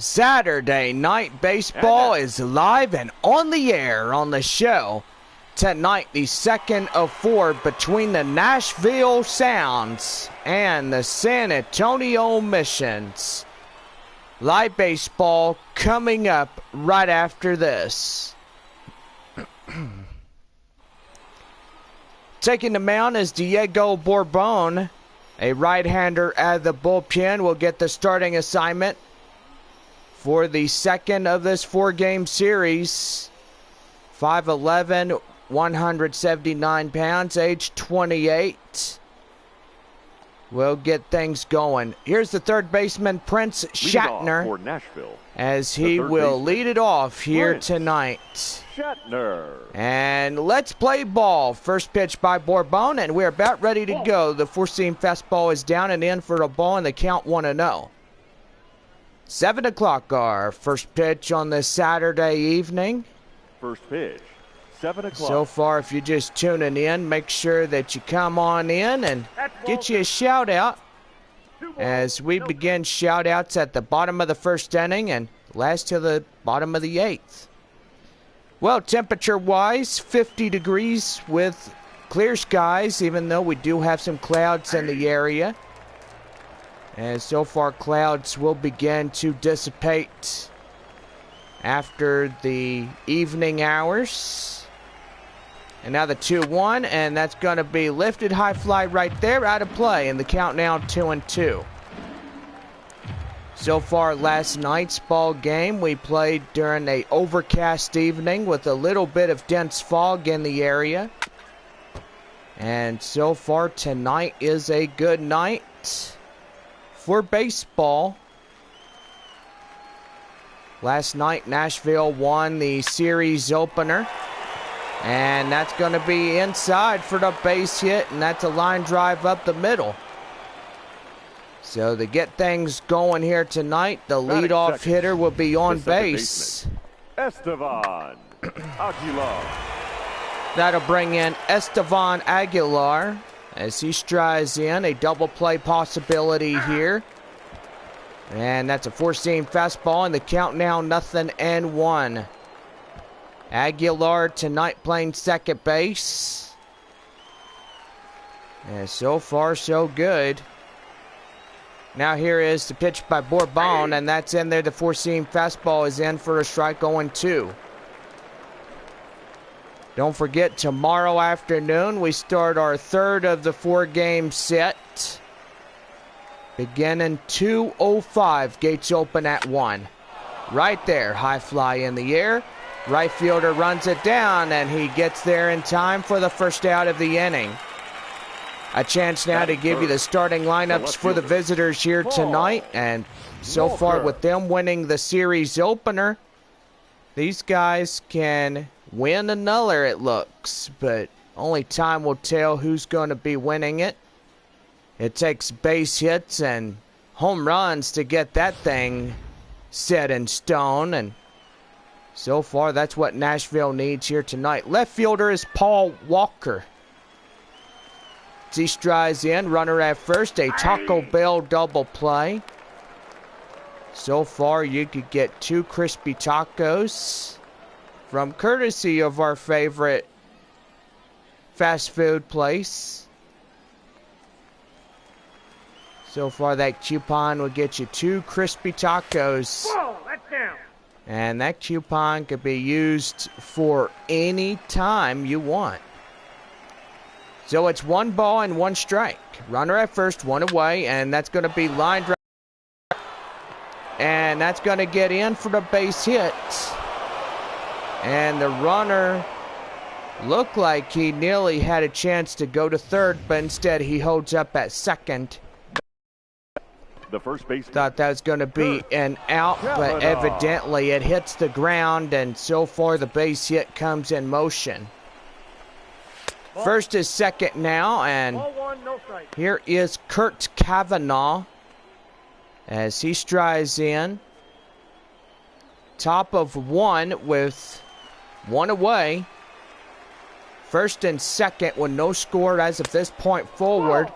Saturday Night Baseball is live and on the air on the show. Tonight, the second of four between the Nashville Sounds and the San Antonio Missions. Live baseball coming up right after this. Taking the mound is Diego Bourbon. A right-hander at the bullpen will get the starting assignment for the second of this four-game series. 5'11", 179 pounds, age 28. We'll get things going. Here's the third baseman, Prince Shatner, for Nashville, as he will lead it off here tonight. Shatner. And let's play ball. First pitch by Bourbon, and we're about ready to go. The four-seam fastball is down and in for a ball, and the count 1-0. 7 o'clock our first pitch on this Saturday evening. First pitch, 7 o'clock. So far, if you're just tuning in, make sure that you come on in and get you a shout-out as we begin shout-outs at the bottom of the first inning and last to the bottom of the eighth. Well, temperature-wise, 50 degrees with clear skies, even though we do have some clouds in the area. And so far, clouds will begin to dissipate after the evening hours. And now the 2-1, and that's going to be lifted high fly right there, out of play, and the count now 2-2. So far, last night's ball game, we played during an overcast evening with a little bit of dense fog in the area. And so far, tonight is a good night for baseball. Last night, Nashville won the series opener. And that's going to be inside for the base hit, and that's a line drive up the middle. So to get things going here tonight, the leadoff hitter will be on base. Estevan Aguilar. That'll bring in Estevan Aguilar as he strides in. A double play possibility here. And that's a four-seam fastball, and the count now 0-1. Aguilar tonight playing second base. And so far, so good. Now here is the pitch by Bourbon, and that's in there. The four-seam fastball is in for a strike, 0-2. Don't forget, tomorrow afternoon, we start our third of the four-game set. Beginning 2:05, gates open at 1. Right there, high fly in the air. Right fielder runs it down, and he gets there in time for the first out of the inning. A chance now to give you the starting lineups for the visitors here tonight. And so far, with them winning the series opener, these guys can win another, it looks. But only time will tell who's going to be winning it. It takes base hits and home runs to get that thing set in stone. And so far, that's what Nashville needs here tonight. Left fielder is Paul Walker. He strides in, runner at first, a Taco Bell double play. So far, you could get 2 crispy tacos from courtesy of our favorite fast food place. So far, that coupon will get you 2 crispy tacos. Whoa, that's down. And that coupon could be used for any time you want. So it's 1 ball and 1 strike. Runner at first, 1 away, and that's going to be line drive. And that's going to get in for the base hit. And the runner looked like he nearly had a chance to go to third, but instead he holds up at second. The first base. Thought that was going to be an out, but evidently it hits the ground, and so far the base hit comes in motion. First is second now, and here is Kurt Cavanaugh as he strides in. Top of 1 with 1 away. First and second with no score as of this point forward.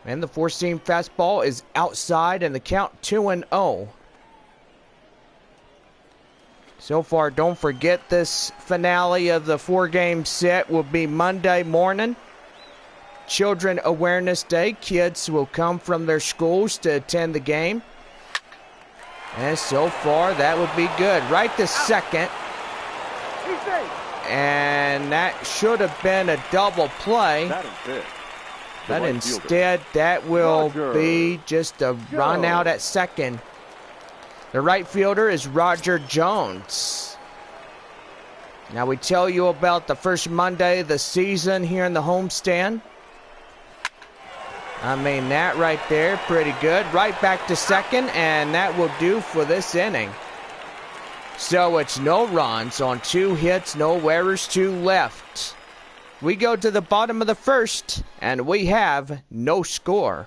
And the four-seam fastball is outside, and the count 2-0. So far, don't forget this finale of the 4-game set will be Monday morning. Children Awareness Day. Kids will come from their schools to attend the game. And so far, that would be good. Right this second. And that should have been a double play. But instead, that will be just a run out at second. The right fielder is Roger Jones. Now we tell you about the first Monday of the season here in the homestand. I mean, that right there, pretty good. Right back to second, and that will do for this inning. So it's no runs on 2 hits, no errors, 2 left. We go to the bottom of the first, and we have no score.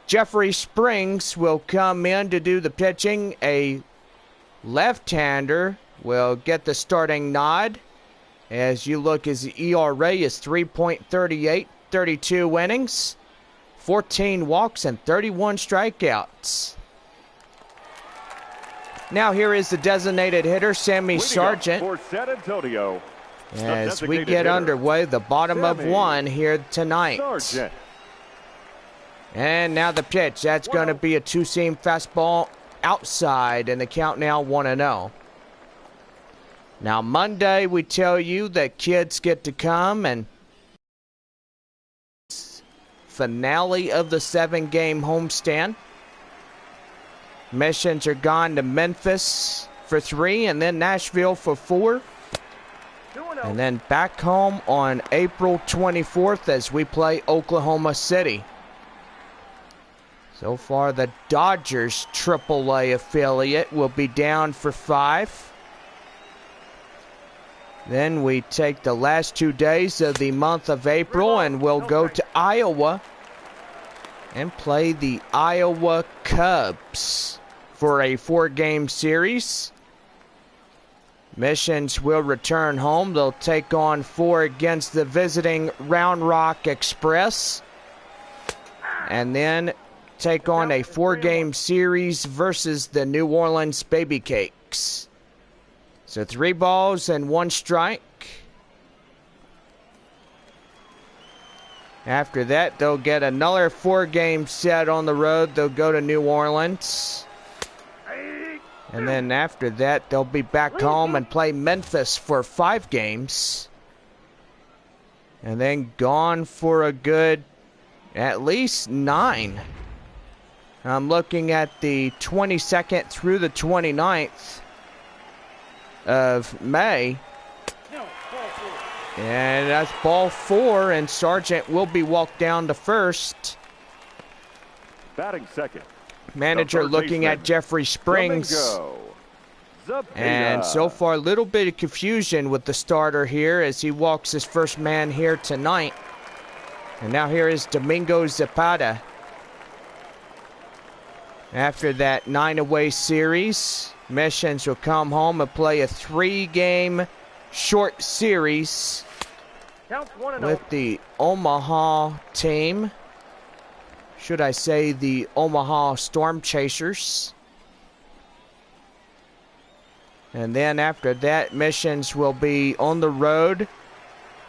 Jeffrey Springs will come in to do the pitching. A left-hander will get the starting nod. As you look, his ERA is 3.38, 32 innings, 14 walks, and 31 strikeouts. Now here is the designated hitter, Sammy Sargent. For San Antonio, as we get underway, the bottom of 1 here tonight. Sargent. And now the pitch. That's going to be a 2-seam fastball outside, and the count now 1-0. Now Monday, we tell you that kids get to come, and finale of the 7-game homestand. Missions are gone to Memphis for 3, and then Nashville for 4. And then back home on April 24th as we play Oklahoma City. So far, the Dodgers AAA affiliate will be down for 5. Then we take the last 2 days of the month of April and we'll go to Iowa and play the Iowa Cubs for a 4-game series. Missions will return home. They'll take on 4 against the visiting Round Rock Express. And then take on a 4-game series versus the New Orleans Baby Cakes. So 3 balls and 1 strike. After that, they'll get another 4-game set on the road. They'll go to New Orleans. And then after that, they'll be back home and play Memphis for 5 games. And then gone for a good at least 9. I'm looking at the 22nd through the 29th of May. And that's ball 4, and Sargent will be walked down to first. Batting second. Manager looking at Jeffrey Springs. Domingo. Zepeda. And so far, a little bit of confusion with the starter here as he walks his first man here tonight. And now here is Domingo Zepeda. After that 9-away series, Missions will come home and play a 3-game short series with the Omaha team. Should I say the Omaha Storm Chasers. And then after that, Missions will be on the road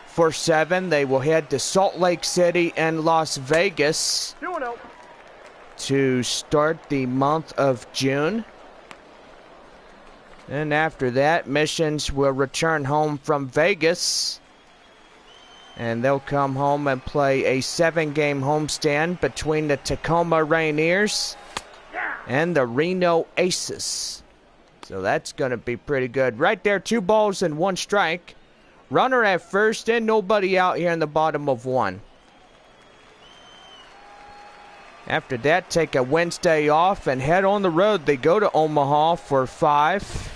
for 7. They will head to Salt Lake City and Las Vegas to start the month of June. And after that, Missions will return home from Vegas. And they'll come home and play a 7-game homestand between the Tacoma Rainiers and the Reno Aces. So that's going to be pretty good. Right there, 2 balls and 1 strike. Runner at first and nobody out here in the bottom of 1. After that, take a Wednesday off and head on the road. They go to Omaha for 5.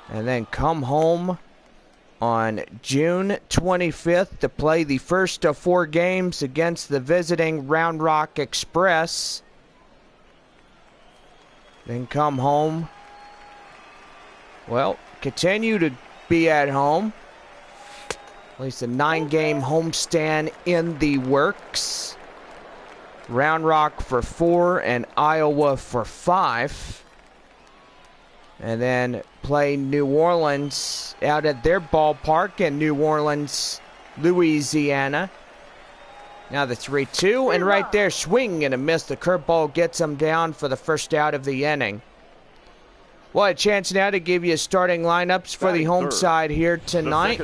And then come home on June 25th to play the first of 4 games against the visiting Round Rock Express. Then come home. Well, continue to be at home. At least a 9-game homestand in the works. Round Rock for 4 and Iowa for 5. and then play New Orleans out at their ballpark in New Orleans, Louisiana. Now the 3-2, and right there, swing and a miss. The curveball gets them down for the first out of the inning. Well, a chance now to give you starting lineups for the home side here tonight.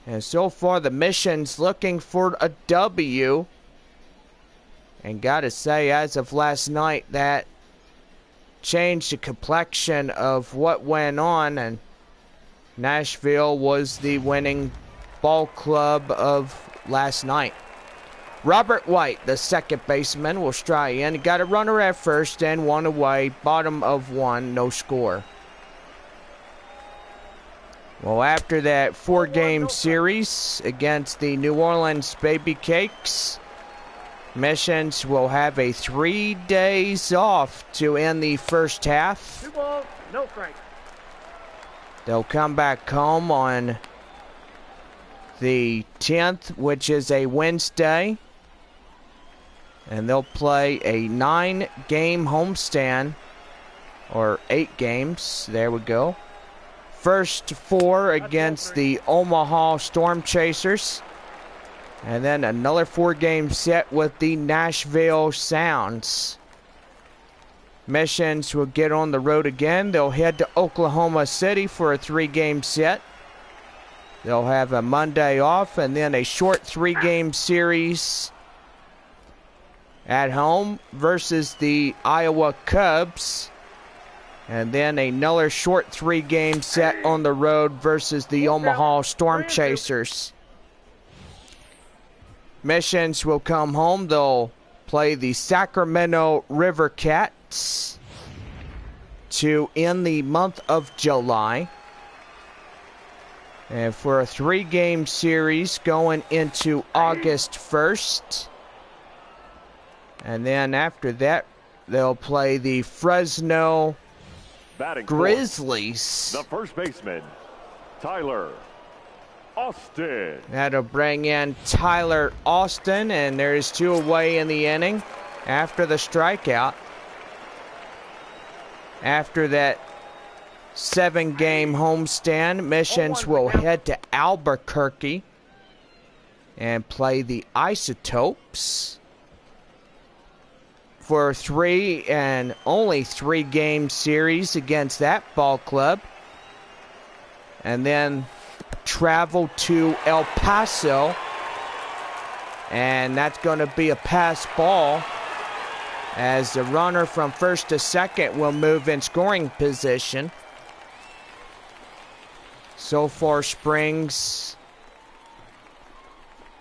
And so far, the Mission's looking for a W. And gotta say, as of last night, that changed the complexion of what went on. And Nashville was the winning ball club of last night. Robert White, the second baseman, will strike in. Got a runner at first and one away. Bottom of one, no score. Well, after that 4-game series against the New Orleans Baby Cakes, Missions will have a 3 days off to end the first half. 2 balls, no strike. They'll come back home on the 10th, which is a Wednesday. And they'll play a 9-game homestand, or 8 games. There we go. First 4 against the Omaha Storm Chasers. And then another 4-game set with the Nashville Sounds. Missions will get on the road again. They'll head to Oklahoma City for a 3-game set. They'll have a Monday off and then a short 3-game series at home versus the Iowa Cubs. And then another short 3-game set on the road versus the Omaha Storm Chasers. Missions will come home. They'll play the Sacramento River Cats to end the month of July. And for a 3-game series going into August 1st. And then after that, they'll play the Fresno Grizzlies. The first baseman, Tyler Austin. That'll bring in Tyler Austin, and there's 2 away in the inning after the strikeout. After that 7-game homestand, Missions will head to Albuquerque and play the Isotopes for a 3 and only 3-game series against that ball club. And then travel to El Paso, and that's going to be a pass ball as the runner from first to second will move in scoring position. So far, Springs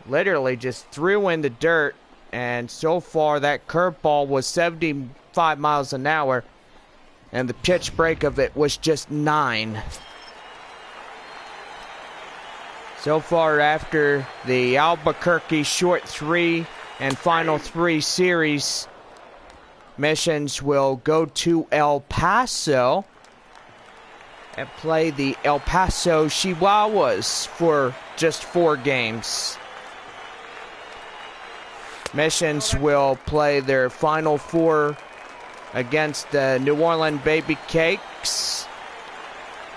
literally just threw in the dirt, and so far that curveball was 75 miles an hour, and the pitch break of it was just 9. So far, after the Albuquerque short 3 and final 3 series, Missions will go to El Paso and play the El Paso Chihuahuas for just 4 games. Missions will play their final 4 against the New Orleans Baby Cakes.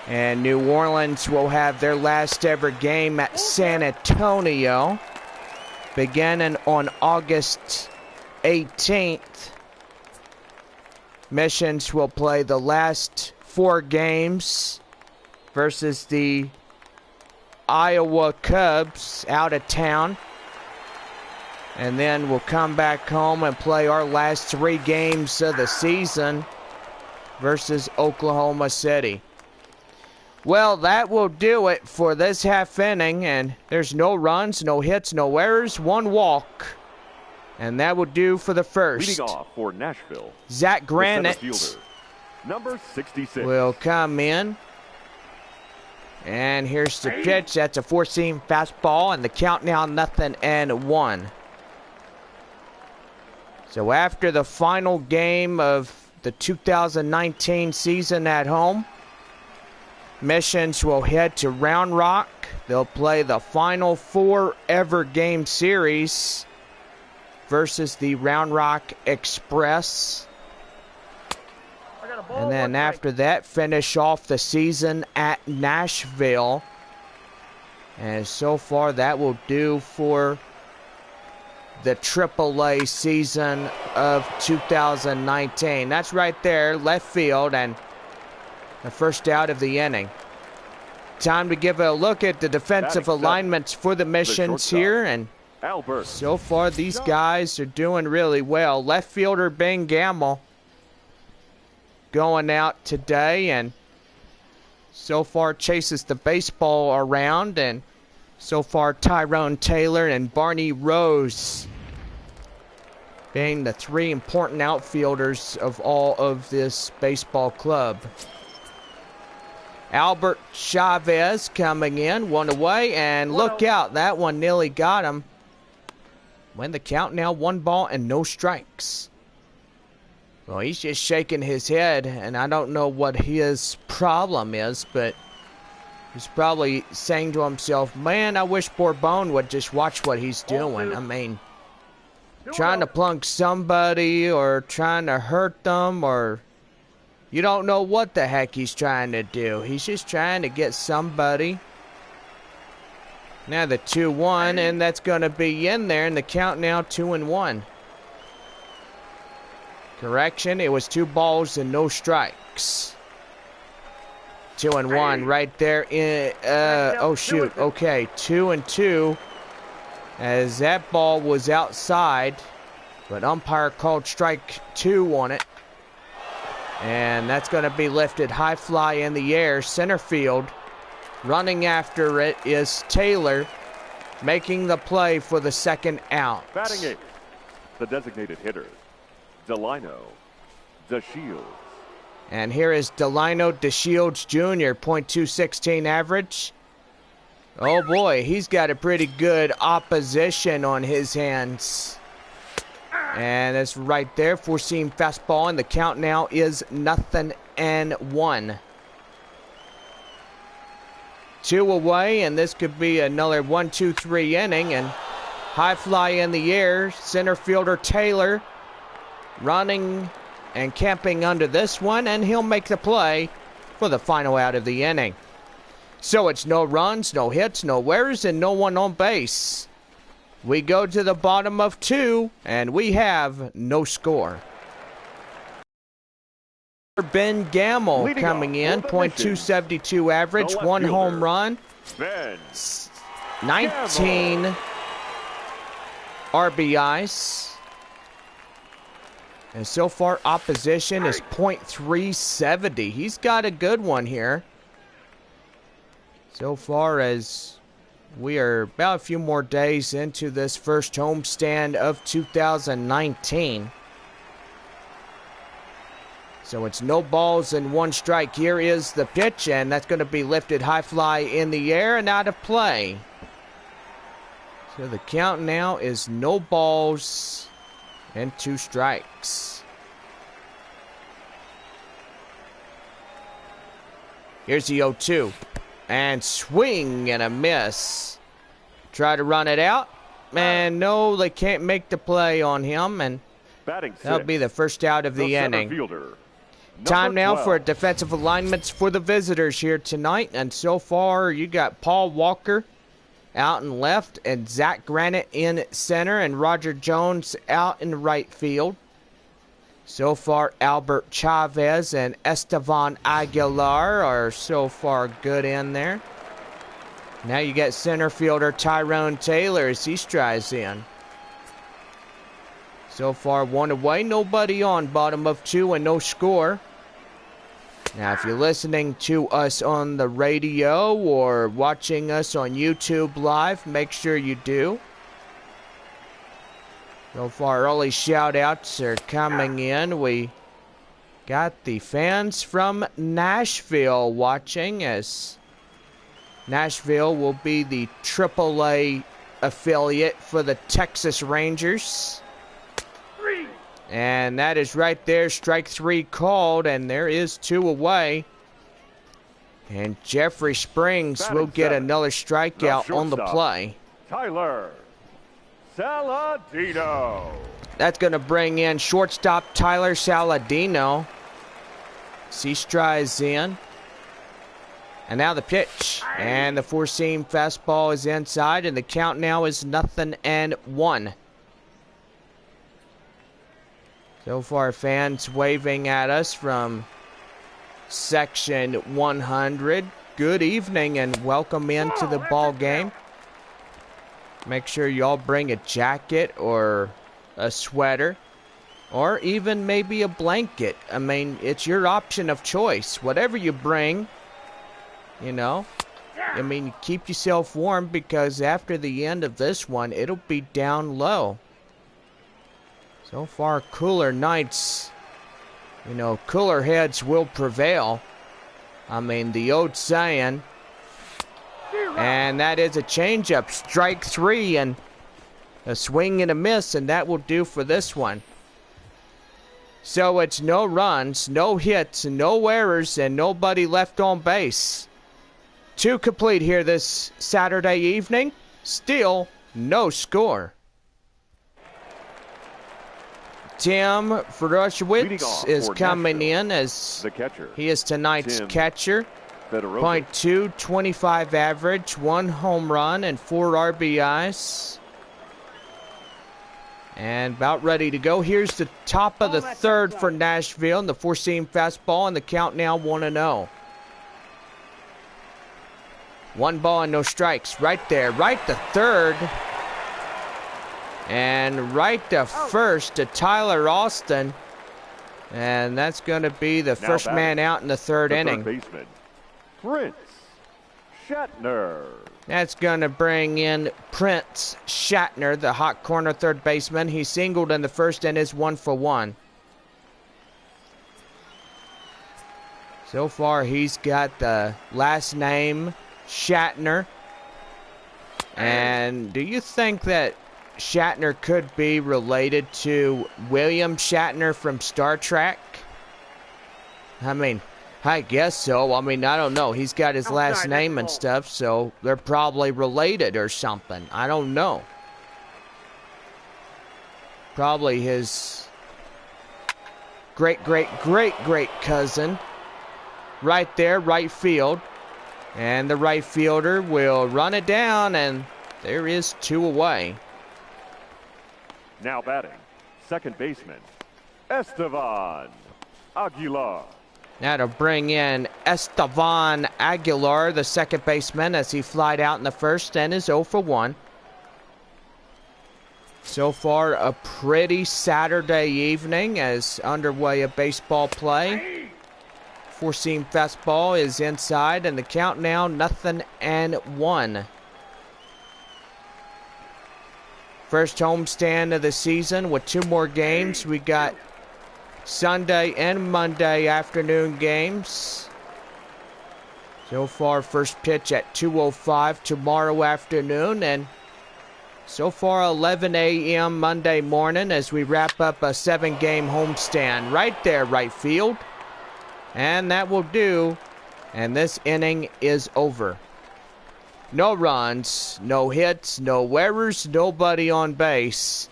And New Orleans will have their last ever game at San Antonio beginning on August 18th. Missions will play the last 4 games versus the Iowa Cubs out of town. And then we'll come back home and play our last 3 games of the season versus Oklahoma City. Well, that will do it for this half inning, and there's no runs, no hits, no errors, 1 walk. And that will do for the first. Leading off for Nashville, Zach Granite, number 66, will come in. And here's the pitch. That's a 4-seam fastball, and the count now 0-1. So after the final game of the 2019 season at home, Missions will head to Round Rock. They'll play the final 4 ever game series versus the Round Rock Express. And then after that, finish off the season at Nashville. And so far, that will do for the AAA season of 2019. That's right there, left field, and the first out of the inning. Time to give a look at the defensive alignments for the missions here, and so far these guys are doing really well. Left fielder Ben Gamble going out today, and so far chases the baseball around, and so far Tyrone Taylor and Barney Rose being the three important outfielders of all of this baseball club. Albert Chavez coming in, one away, and look out, that one nearly got him. When the count now, 1 ball and no strikes. Well, he's just shaking his head, and I don't know what his problem is, but he's probably saying to himself, man, I wish Bourbon would just watch what he's doing. I mean, trying to plunk somebody or trying to hurt them, or you don't know what the heck he's trying to do. He's just trying to get somebody. Now the 2-1, and that's going to be in there, and the count now 2-1. Correction, it was 2 balls and no strikes. 2-1 right there in, oh shoot, okay, 2-2. As that ball was outside, but umpire called strike 2 on it. And that's going to be lifted high fly in the air, center field. Running after it is Taylor, making the play for the second out. Batting 8th, the designated hitter, Delino DeShields. And here is Delino DeShields Jr., .216 average. Oh boy, he's got a pretty good opposition on his hands. And that's right there, four-seam fastball, and the count now is 0-1. 2 away, and this could be another 1-2-3 inning, and high fly in the air. Center fielder Taylor running and camping under this one, and he'll make the play for the final out of the inning. So it's no runs, no hits, no errors, and no one on base. We go to the bottom of 2, and we have no score. Ben Gamble coming in, .272 average, 1 home run, 19 RBIs. And so far, opposition is .370. He's got a good one here. So far, as we are about a few more days into this first homestand of 2019. So it's no balls and 1 strike. Here is the pitch, and that's going to be lifted high fly in the air and out of play. So the count now is no balls and 2 strikes. Here's the 0-2. And swing and a miss. Try to run it out. And no, they can't make the play on him. And that'll be the first out of the inning. Time now for defensive alignments for the visitors here tonight. And so far, you got Paul Walker out in left, and Zach Granite in center, and Roger Jones out in right field. So far, Albert Chavez and Estevan Aguilar are so far good in there. Now you got center fielder Tyrone Taylor as he strides in. So far, 1 away, nobody on, bottom of 2 and no score. Now, if you're listening to us on the radio or watching us on YouTube Live, make sure you do. So far, early shout-outs are coming in. We got the fans from Nashville watching, as Nashville will be the AAA affiliate for the Texas Rangers. And that is right there, strike 3 called, and there is 2 away. And Jeffrey Springs will get another strikeout on the play. Tyler Saladino. That's going to bring in shortstop Tyler Saladino. Seastra is in. And now the pitch. And the four-seam fastball is inside, and the count now is 0-1. So far, fans waving at us from section 100. Good evening and welcome into the ball game. Make sure y'all bring a jacket or a sweater or even maybe a blanket. I mean, it's your option of choice. Whatever you bring, you know. I mean, keep yourself warm because after the end of this one, it'll be down low. So far, cooler nights, you know, cooler heads will prevail. I mean, the old saying. And that is a changeup. Strike three and a swing and a miss, and that will do for this one. So it's no runs, no hits, no errors, and nobody left on base. 2 complete here this Saturday evening. Still no score. Tim Frushwitz is coming in as the catcher. He is tonight's catcher. Peralta. .225 average, 1 home run, and 4 RBIs. And about ready to go. Here's the top of the third for Nashville, and the four-seam fastball, and the count now 1-0. 1 ball and no strikes. Right there, right to third. And right to first to Tyler Austin. And that's going to be the first man out in the third inning. Baseman, Prince Shatner. That's going to bring in Prince Shatner, the hot corner third baseman. He singled in the first and is 1 for 1. So far, he's got the last name Shatner. And do you think that Shatner could be related to William Shatner from Star Trek? I mean, I guess so. I mean, I don't know. He's got his last name and stuff, so they're probably related or something. I don't know. Probably his great cousin. Right there, right field. And the right fielder will run it down, and there is 2 away. Now batting, second baseman, Estevan Aguilar. Now to bring in Estevan Aguilar, the second baseman, as he flied out in the first and is 0 for 1. So far, a pretty Saturday evening as underway of baseball play. Four-seam fastball is inside, and the count now 0-1. First homestand of the season with 2 more games. We got Sunday and Monday afternoon games. So far, first pitch at 2:05 tomorrow afternoon, and so far 11 a.m. Monday morning as we wrap up a 7-game homestand. Right there, right field. And that will do, and this inning is over. No runs, no hits, no errors, nobody on base.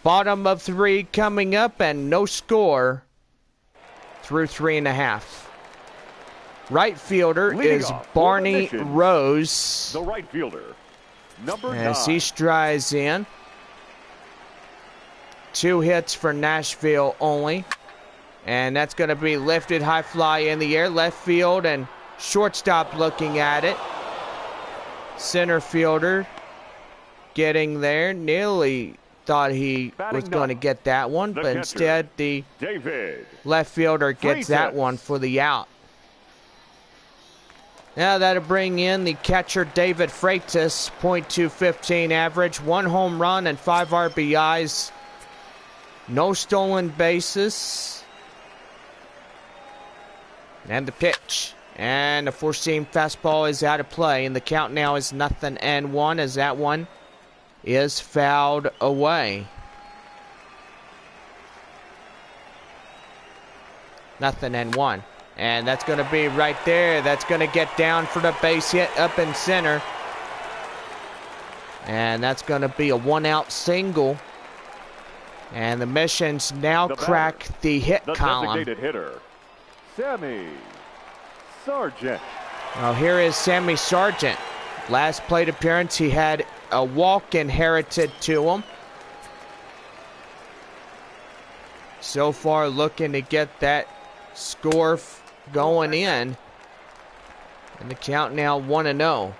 Bottom of 3 coming up and no score through 3.5. Right fielder Leading is off Barney Rose. The right fielder, number 9. As he strides in. 2 hits for Nashville only. And that's going to be lifted high fly in the air. Left field and shortstop looking at it. Center fielder getting there. Nearly thought he was going to get that one, but instead the left fielder gets that one for the out. Now that'll bring in the catcher David Freitas, .215 average, 1 home run and 5 RBIs. No stolen bases. And the pitch. And the four-seam fastball is out of play. And the count now is 0-1 as that one is fouled away. 0-1. And that's going to be right there. That's going to get down for the base hit up in center. And that's going to be a 1-out single. And the Missions now crack the hit column. Designated hitter, Sammy Sargent. Now here is Sammy Sargent. Last plate appearance, he had a walk inherited to him. So far looking to get that score going in. And the count now 1-0.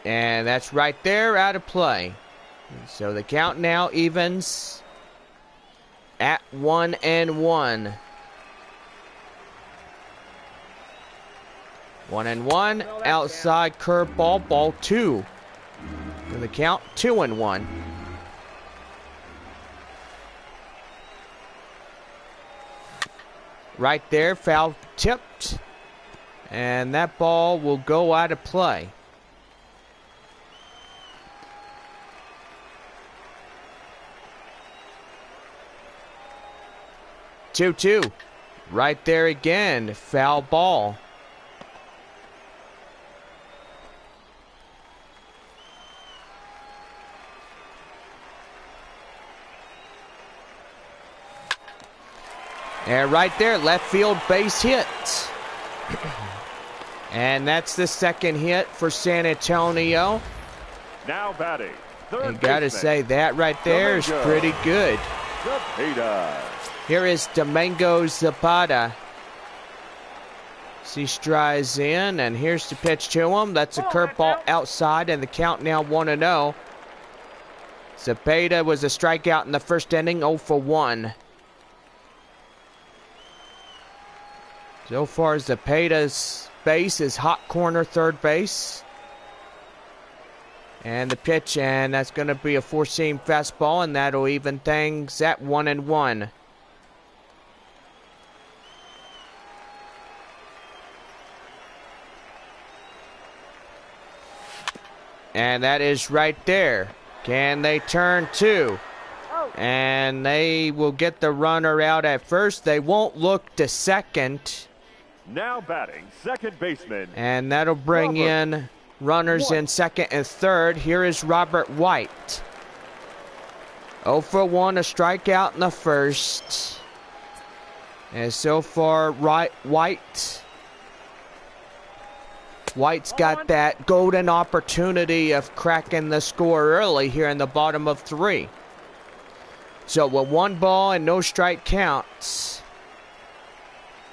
And that's right there, out of play. So the count now evens at 1-1. 1-1, outside curveball, ball 2. And the count 2-1. Right there, foul tipped. And that ball will go out of play. Two. Right there again. Foul ball. And right there, left field base hit. And that's the second hit for San Antonio. Now batting. You gotta say, that right there is pretty good. Zepeda. Here is Domingo Zepeda. He strides in, and here's the pitch to him. That's a curveball outside, and the count now 1-0. Zepeda was a strikeout in the first inning, 0 for 1. So far, Zepeda's base is hot corner third base. And the pitch, and that's going to be a four-seam fastball, and that'll even things at 1-1. And that is right there. Can they turn two? And they will get the runner out at first. They won't look to second. Now batting, second baseman. And that'll bring in runners in second and third. Here is Robert White. 0 for 1, a strikeout in the first. And so far, White's got that golden opportunity of cracking the score early here in the bottom of 3. So with 1 ball and no strike counts,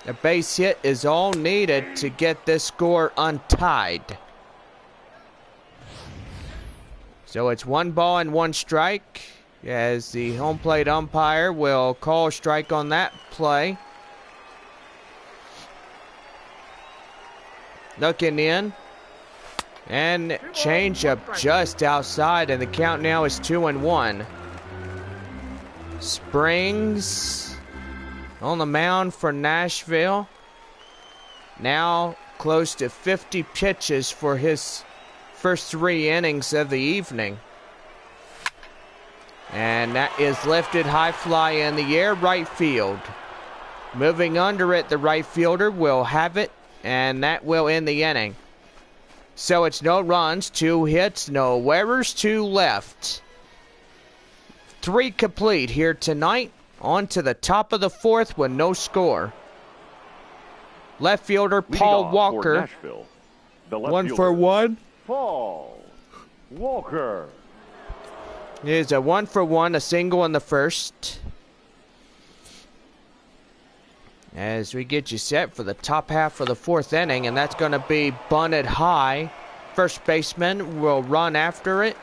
a base hit is all needed to get this score untied. So it's 1 ball and 1 strike, as the home plate umpire will call a strike on that play. Looking in, and change up just outside, and the count now is 2-1. Springs on the mound for Nashville. Now close to 50 pitches for his first 3 innings of the evening. And that is lifted high fly in the air, right field. Moving under it, the right fielder will have it, and that will end the inning. So it's no runs, 2 hits, no errors, 2 left. 3 complete here tonight. On to the top of the 4th with no score. Left fielder Paul Walker. 1 for 1. Paul Walker. Here's a 1 for 1, a single in the first. As we get you set for the top half of the 4th inning, and that's going to be bunted high. First baseman will run after it.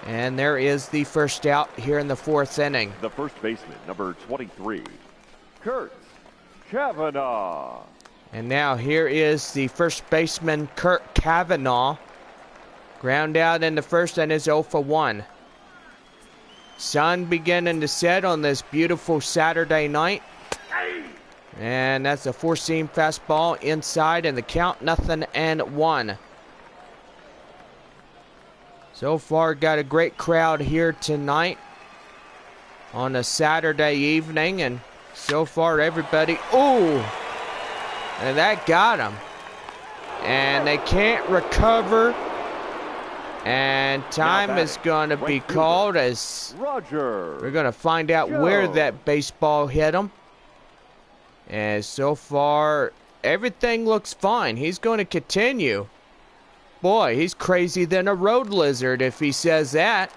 And there is the first out here in the 4th inning. The first baseman, number 23, Kurt Kavanaugh. And now here is the first baseman, Kurt Kavanaugh. Ground out in the first, and is 0 for 1. Sun beginning to set on this beautiful Saturday night. And that's a 4-seam fastball inside, and the count 0-1. So far, got a great crowd here tonight on a Saturday evening, and so far everybody, ooh, and that got him. And they can't recover. And time is going to be called as we're going to find out where that baseball hit him. And so far, everything looks fine. He's going to continue. Boy, he's crazy than a road lizard if he says that.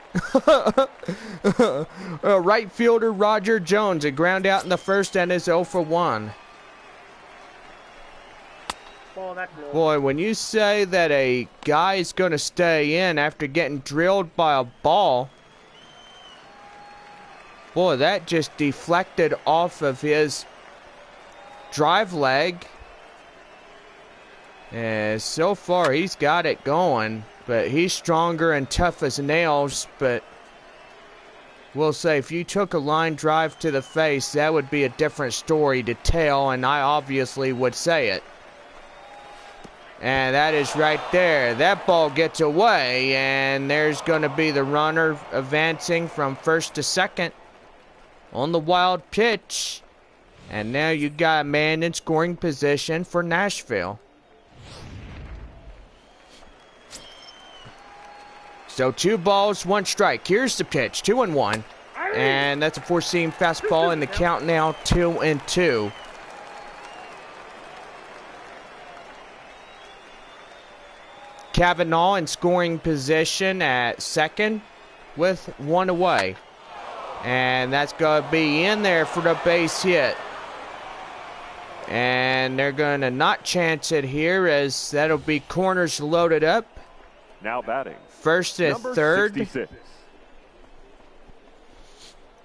Right fielder Roger Jones, a ground out in the first and is 0 for 1. Boy, when you say that a guy is going to stay in after getting drilled by a ball, boy, that just deflected off of his drive leg. And so far, he's got it going, but he's stronger and tough as nails. But we'll say if you took a line drive to the face, that would be a different story to tell, and I obviously would say it. And that is right there. That ball gets away, and there's going to be the runner advancing from first to second on the wild pitch. And now you got a man in scoring position for Nashville. So 2 balls, 1 strike. Here's the pitch, 2-1. And that's a 4-seam fastball, and the count now 2-2. Kavanaugh in scoring position at second with 1 away. And that's going to be in there for the base hit. And they're going to not chance it here as that'll be corners loaded up. Now batting. First and third. 66.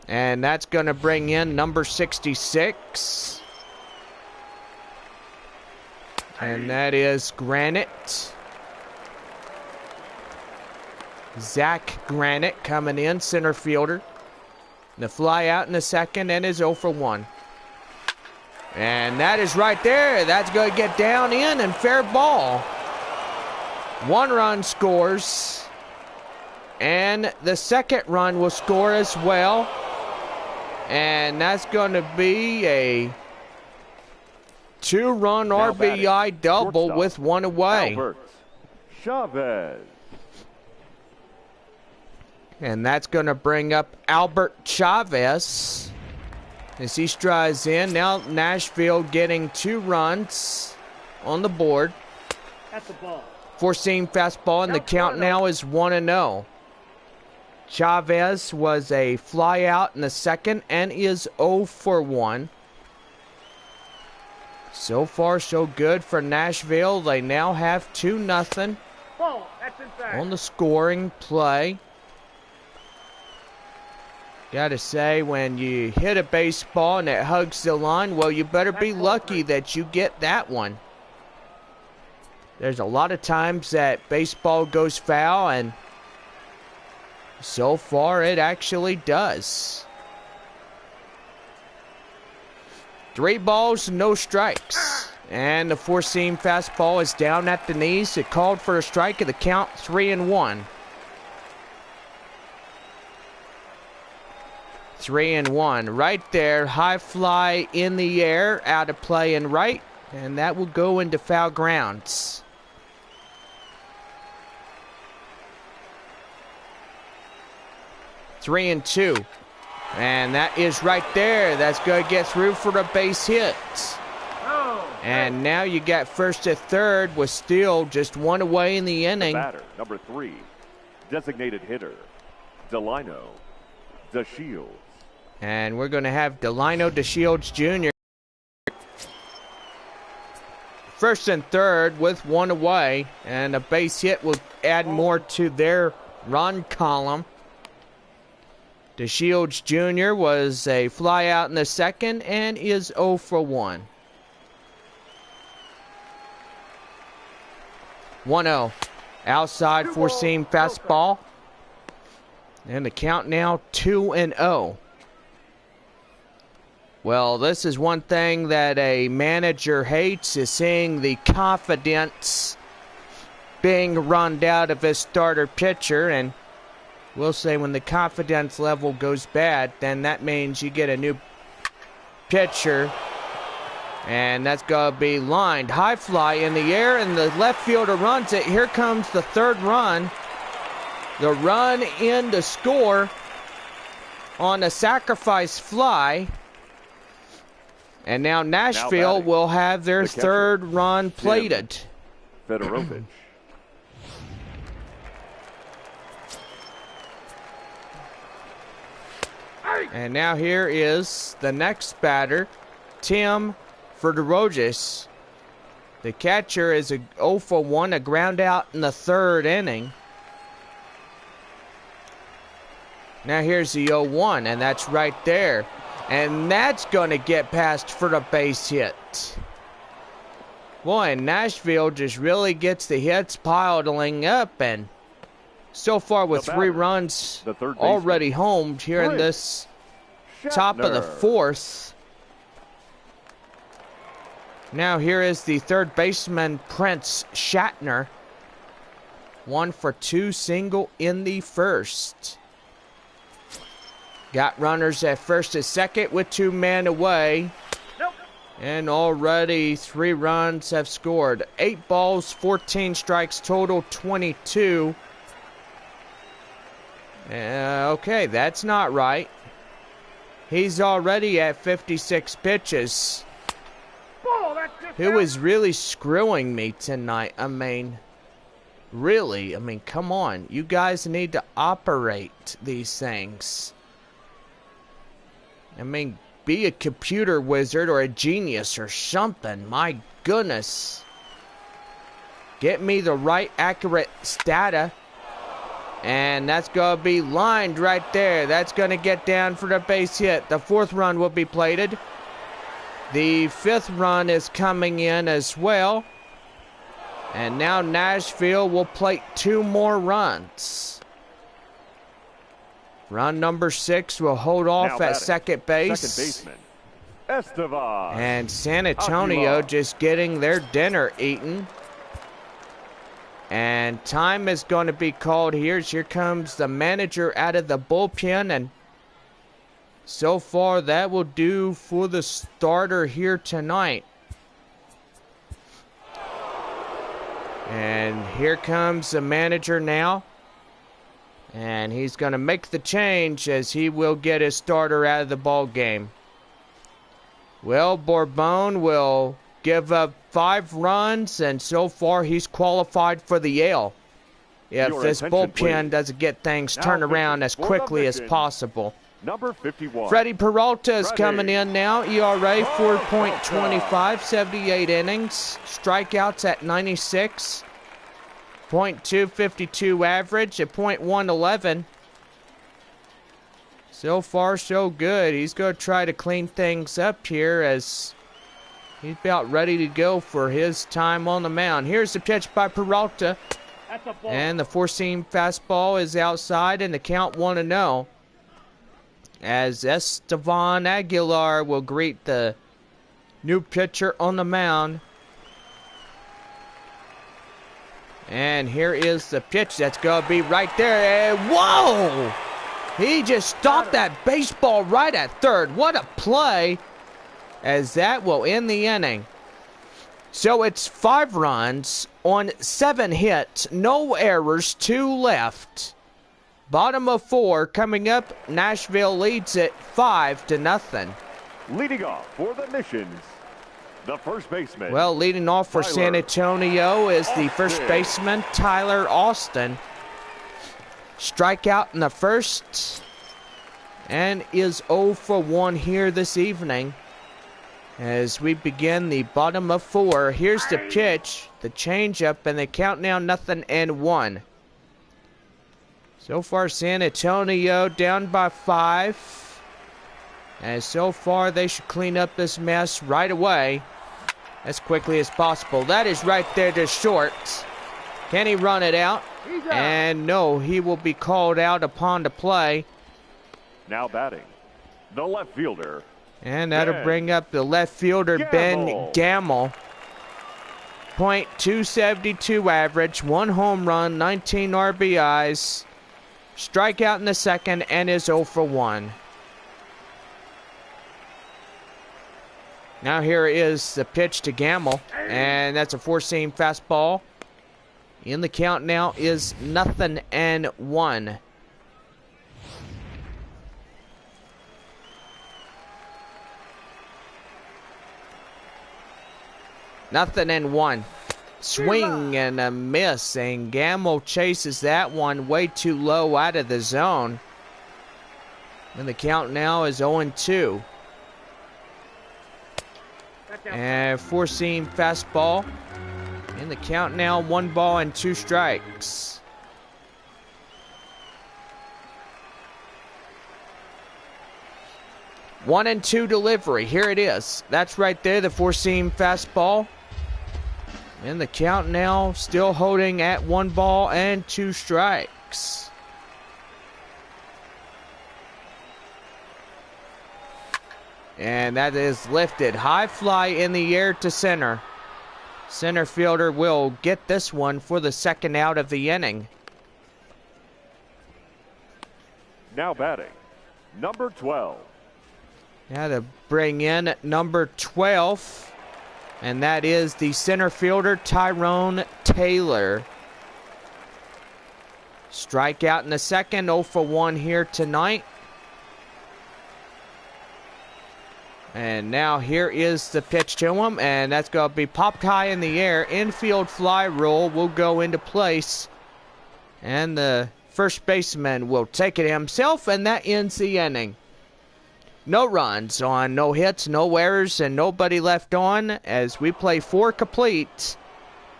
And that's going to bring in number 66. And that is Granite. Zach Granite coming in, center fielder. The fly out in the second and is 0 for 1. And that is right there. That's going to get down in and fair ball. 1 run scores. And the second run will score as well. And that's going to be a 2-run RBI double with 1 away. Albert Chavez. And that's going to bring up Albert Chavez as he strides in. Now Nashville getting 2 runs on the board. That's a ball. 4-seam fastball, and the count now is 1-0. Chavez was a fly out in the second and is 0 for 1. So far, so good for Nashville. They now have 2-0 on the scoring play. Gotta say, when you hit a baseball and it hugs the line, well, you better be lucky that you get that one. There's a lot of times that baseball goes foul, and so far it actually does. 3 balls, no strikes. And the 4-seam fastball is down at the knees. It called for a strike of the count 3-1. 3-1 right there. High fly in the air, out of play and right, and that will go into foul grounds. Three and 2, and that is right there. That's going to get through for the base hit. And now you got first to third with still just 1 away in the inning. The batter, number 3, designated hitter, Delino DeShields. And we're going to have Delino DeShields Jr. First and third with 1 away, and a base hit will add more to their run column. DeShields Jr. was a fly out in the second and is 0 for 1. 1-0. Outside 4-seam fastball. And the count now 2-0. Well, this is one thing that a manager hates, is seeing the confidence being run out of his starter pitcher. And we'll say when the confidence level goes bad, then that means you get a new pitcher. And that's going to be lined. High fly in the air, and the left fielder runs it. Here comes the third run. The run in to score on a sacrifice fly. And now Nashville will have their third run plated. Fedorovich. And now here is the next batter, Tim Fedorovich. The catcher is a 0 for 1, a ground out in the third inning. Now here's the 0-1, and that's right there. And that's going to get past for the base hit. Boy, Nashville just really gets the hits piling up, and so far with 3 runs already homed here in this top of the 4th. Now here is the third baseman, Prince Shatner. 1 for 2 single in the first. Got runners at first and second with 2 men away. And already 3 runs have scored. 8 balls, 14 strikes, total 22. Okay, that's not right. He's already at 56 pitches. Who is really screwing me tonight? I mean, really? I mean, come on. You guys need to operate these things. I mean, be a computer wizard or a genius or something. My goodness. Get me the right, accurate data. And that's going to be lined right there. That's going to get down for the base hit. The 4th run will be plated. The 5th run is coming in as well. And now Nashville will plate 2 more runs. Run number 6 will hold off at second base. Second baseman, Esteban. And San Antonio just getting their dinner eaten. And time is going to be called here. Here comes the manager out of the bullpen. And so far, that will do for the starter here tonight. And here comes the manager now. And he's going to make the change as he will get his starter out of the ball game. Well, Bourbon will give up 5 runs, and so far he's qualified for the L. If this bullpen doesn't get things turned around as quickly as possible. Number 51. Freddie Peralta is coming in now. ERA 4.25, 78 innings. Strikeouts at 96. .252 average at .111. So far, so good. He's going to try to clean things up here as he's about ready to go for his time on the mound. Here's the pitch by Peralta. And the 4-seam fastball is outside, and the count 1-0. As Esteban Aguilar will greet the new pitcher on the mound. And here is the pitch that's going to be right there. And whoa! He just stopped that baseball right at third. What a play, as that will end the inning. So it's 5 runs on 7 hits, no errors, 2 left. Bottom of 4 coming up. Nashville leads it 5-0. Leading off for the Missions, the first baseman. Well, leading off for San Antonio is the first baseman, Tyler Austin. Strikeout in the first and is 0 for 1 here this evening. As we begin the bottom of 4, here's the pitch, the changeup, and they count now 0-1. So far, San Antonio down by 5. And so far, they should clean up this mess right away, as quickly as possible. That is right there to short. Can he run it out? And no, he will be called out upon the play. Now batting, the left fielder. And that'll bring up the left fielder, Ben Gamble. .272 average, 1 home run, 19 RBIs. Strikeout in the second and is 0 for 1. Now here is the pitch to Gamble, and that's a four-seam fastball. In the count now is 0-1. 0-1. Swing and a miss, and Gamble chases that one way too low out of the zone. And the count now is 0-2. And four-seam fastball. In the count now, 1 ball and 2 strikes. One and two delivery. Here it is. That's right there, the four-seam fastball. And the count now still holding at 1 ball and 2 strikes. And that is lifted. High fly in the air to center. Center fielder will get this one for the second out of the inning. Now batting, number 12. Now to bring in number 12. And that is the center fielder, Tyrone Taylor. Strikeout in the second, 0 for 1 here tonight. And now here is the pitch to him, and that's going to be popped high in the air. Infield fly rule will go into place. And the first baseman will take it himself, and that ends the inning. No runs on no hits, no errors, and nobody left on as we play 4 complete.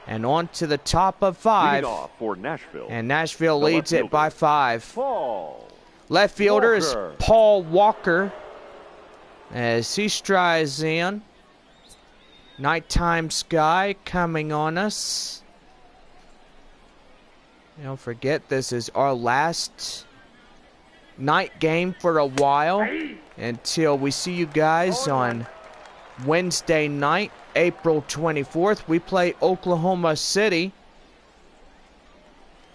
And on to the top of 5. Leading off for Nashville. And Nashville leads it by 5. Paul Left fielder Walker. is Paul Walker as he strides in. Nighttime sky coming on us. Don't forget, this is our last night game for a while until we see you guys on Wednesday night, April 24th. We play Oklahoma City,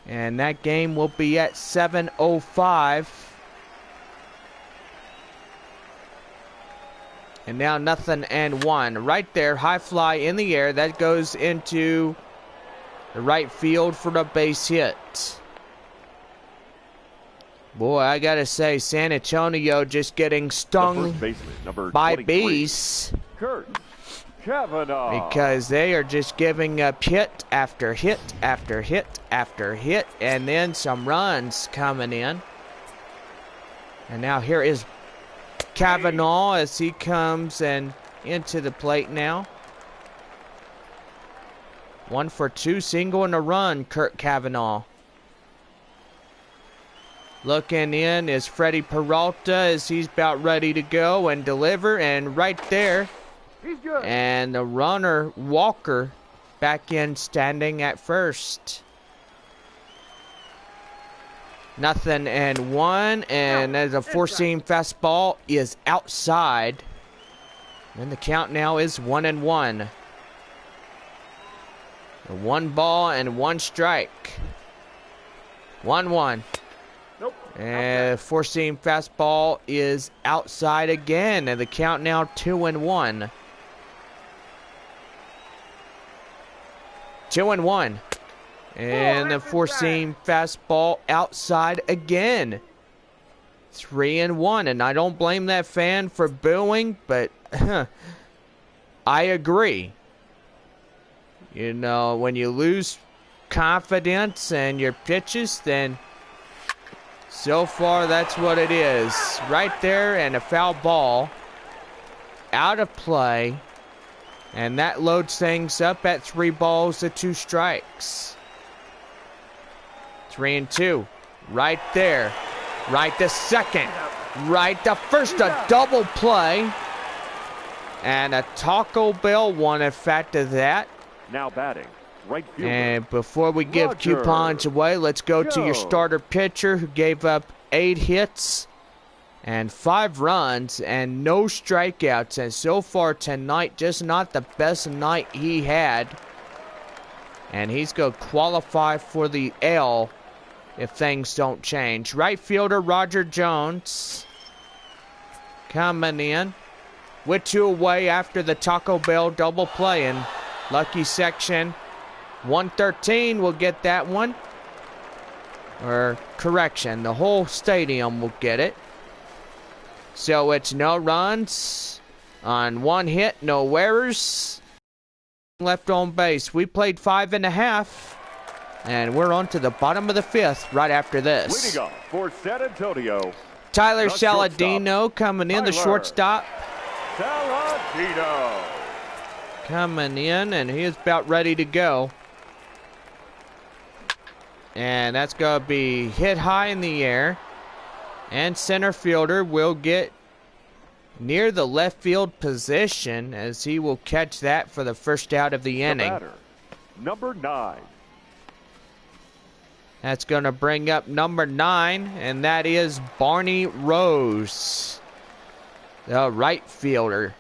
and that game will be at 7:05. And now 0-1. Right there, high fly in the air. That goes into the right field for the base hit. Boy, I gotta say, San Antonio just getting stung by bees. Kurt Kavanaugh. Because they are just giving up hit after hit after hit after hit. And then some runs coming in. And now here is Kavanaugh as he comes and into the plate now. 1 for 2, single and a run, Kurt Kavanaugh. Looking in is Freddie Peralta as he's about ready to go and deliver, and right there, He's good. and the runner Walker back in standing at first. 0-1, and as a four-seam fastball is outside. And the count now is 1-1. 1 ball and 1 strike. 1-1. Nope. And four-seam fastball is outside again, and the count now 2-1. 2-1. And the four-seam fastball outside again. 3-1, and I don't blame that fan for booing, but I agree. You know, when you lose confidence in your pitches, then so far that's what it is. Right there, and a foul ball out of play, and that loads things up at 3 balls and 2 strikes. 3-2. Right there. Right to second. Right to first. A double play. And a Taco Bell one, in fact, of that. Now batting, right fielder. And before we give Roger. coupons away, let's go to your Joe. starter pitcher who gave up 8 hits and 5 runs and no strikeouts. And so far tonight, just not the best night he had. And he's going to qualify for the L if things don't change. Right fielder Roger Jones coming in. with 2 away after the Taco Bell double play. And lucky section 113 will get that one. Or correction, the whole stadium will get it. So it's no runs on 1 hit, no errors. Left on base. We played 5.5. And we're on to the bottom of the 5th right after this. Leading off for San Antonio, Tyler the Saladino coming in, the shortstop. Saladino. Coming in, and he is about ready to go. And that's going to be hit high in the air. And center fielder will get near the left field position as he will catch that for the first out of the inning. Batter, number 9. That's going to bring up number 9, and that is Barney Rose, the right fielder.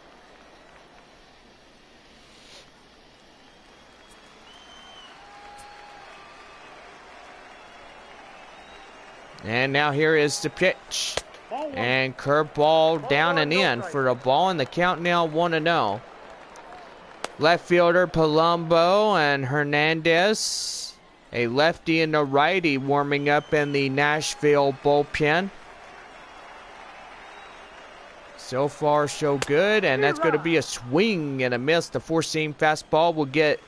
And now here is the pitch. And curveball down and in for a ball, and the count now 1-0. Left fielder Palumbo and Hernandez. A lefty and a righty warming up in the Nashville bullpen. So far, so good. And that's going to be a swing and a miss. The four-seam fastball will get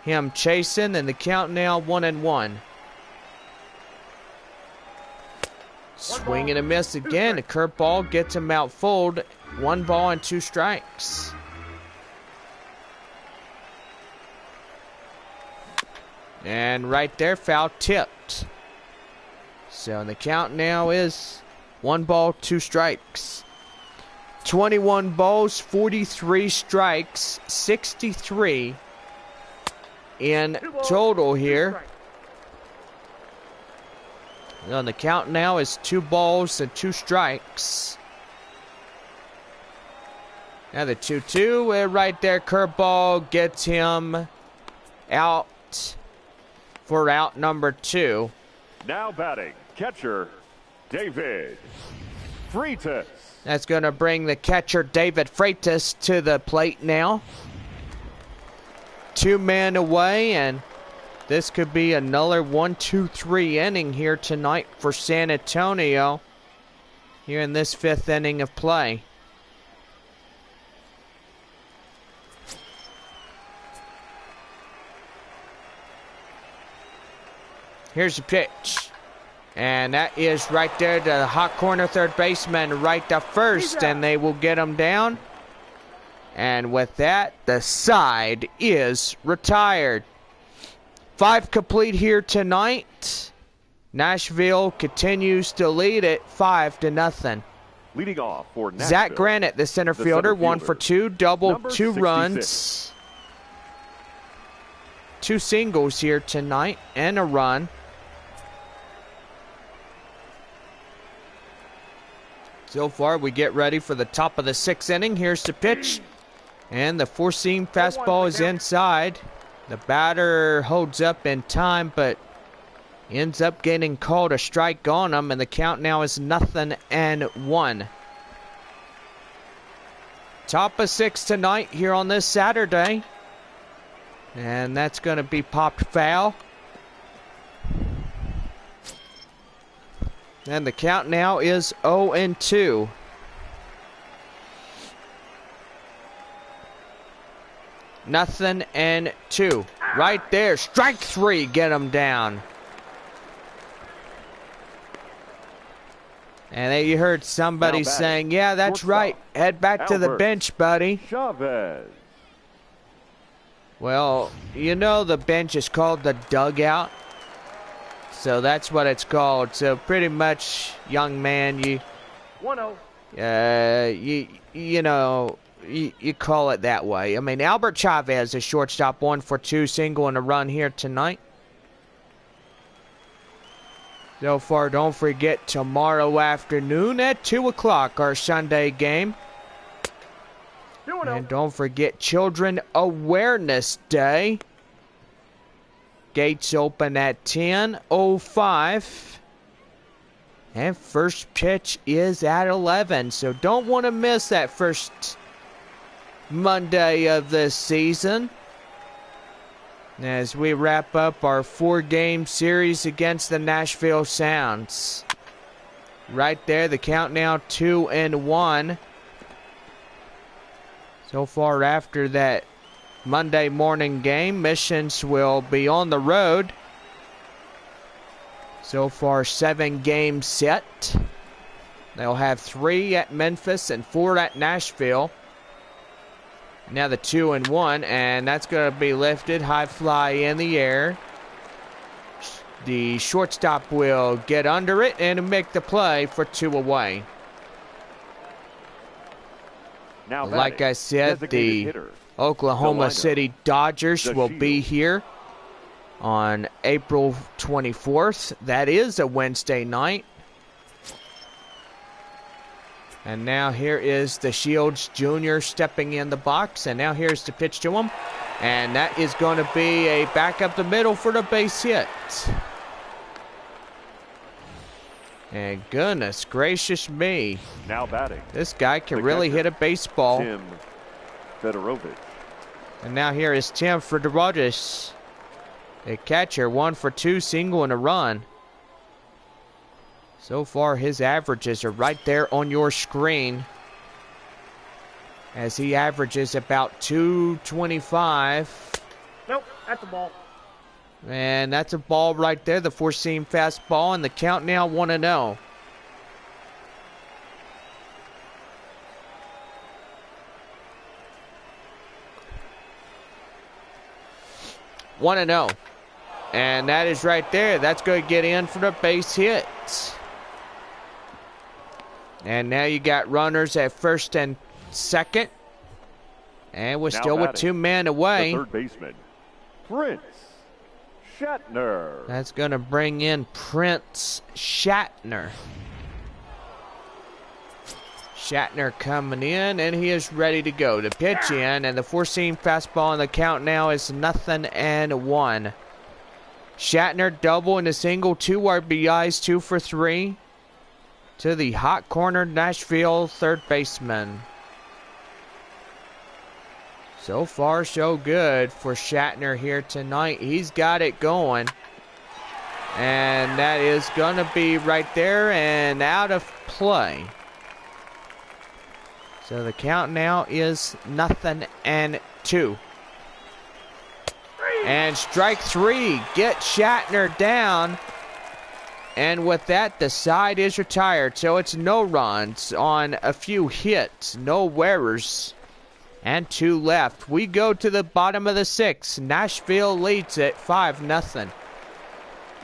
him chasing. And the count now 1-1. Swing and a miss again. A curveball gets him outfooled. 1 ball and 2 strikes. And right there, foul tipped. So the count now is 1 ball, 2 strikes. 21 balls, 43 strikes, 63 in total here. And the count now is 2 balls and 2 strikes. Now the 2-2 right there, curveball gets him out for out number 2. Now batting, catcher, David Freitas. That's going to bring the catcher, David Freitas, to the plate now. 2 men away, and this could be another 1-2-3 inning here tonight for San Antonio here in this 5th inning of play. Here's the pitch. And that is right there to the hot corner third baseman, right to first, and they will get him down. And with that, the side is retired. 5 complete here tonight. Nashville continues to lead it 5-0. Leading off for Nashville, Zach Granite, the center fielder, 1 for 2, double, 2 runs. 2 singles here tonight, and a run. So far, we get ready for the top of the 6th inning. Here's the pitch. And the four-seam fastball is inside. The batter holds up in time, but ends up getting called a strike on him, and the count now is 0-1. Top of 6 tonight here on this Saturday. And that's going to be popped foul. And the count now is 0-2. Nothing and 2. Right there. Strike 3. Get him down. And then you heard somebody saying, yeah, that's right. Head back to the bench, buddy. Chavez. Well, you know the bench is called the dugout. So that's what it's called. So pretty much, young man, you call it that way. I mean, Albert Chavez, a shortstop, 1 for 2, single and a run here tonight. So far, don't forget tomorrow afternoon at 2 o'clock, our Sunday game. And don't forget Children Awareness Day. Gates open at 10:05. And first pitch is at 11, so don't want to miss that first Monday of this season as we wrap up our 4-game series against the Nashville Sounds. Right there, the count now 2-1. So far after that Monday morning game, Missions will be on the road. So far 7 games set. They'll have 3 at Memphis and 4 at Nashville. Now the 2-1, and that's going to be lifted. High fly in the air. The shortstop will get under it and make the play for 2 away. Now like I said, the Oklahoma City Dodgers will be here on April 24th. That is a Wednesday night. And now here is the Shields Jr. stepping in the box. And now here's the pitch to him. And that is going to be a back up the middle for the base hit. And goodness gracious me. Now batting. This guy can really hit a baseball. Tim Fedorovich. And now here is Tim Fedorovich. A catcher, 1 for 2, single and a run. So far, his averages are right there on your screen, as he averages about 225. Nope, that's a ball. And that's a ball right there, the 4-seam fastball, and the count now 1-0. And that is right there. That's going to get in for the base hit. And now you got runners at first and second. And we're still with 2 men away. The third baseman, Prince Shatner. That's going to bring in Prince Shatner. Shatner coming in, and he is ready to go. The pitch in, and the 4-seam fastball, and the count now is 0-1. Shatner double and a single, 2 RBIs, 2 for 3 to the hot corner Nashville third baseman. So far, so good for Shatner here tonight. He's got it going. And that is going to be right there and out of play. So the count now is 0-2. And strike 3. Get Shatner down. And with that, the side is retired. So it's no runs on a few hits. No wearers. And 2 left. We go to the bottom of the 6th. Nashville leads it 5-0.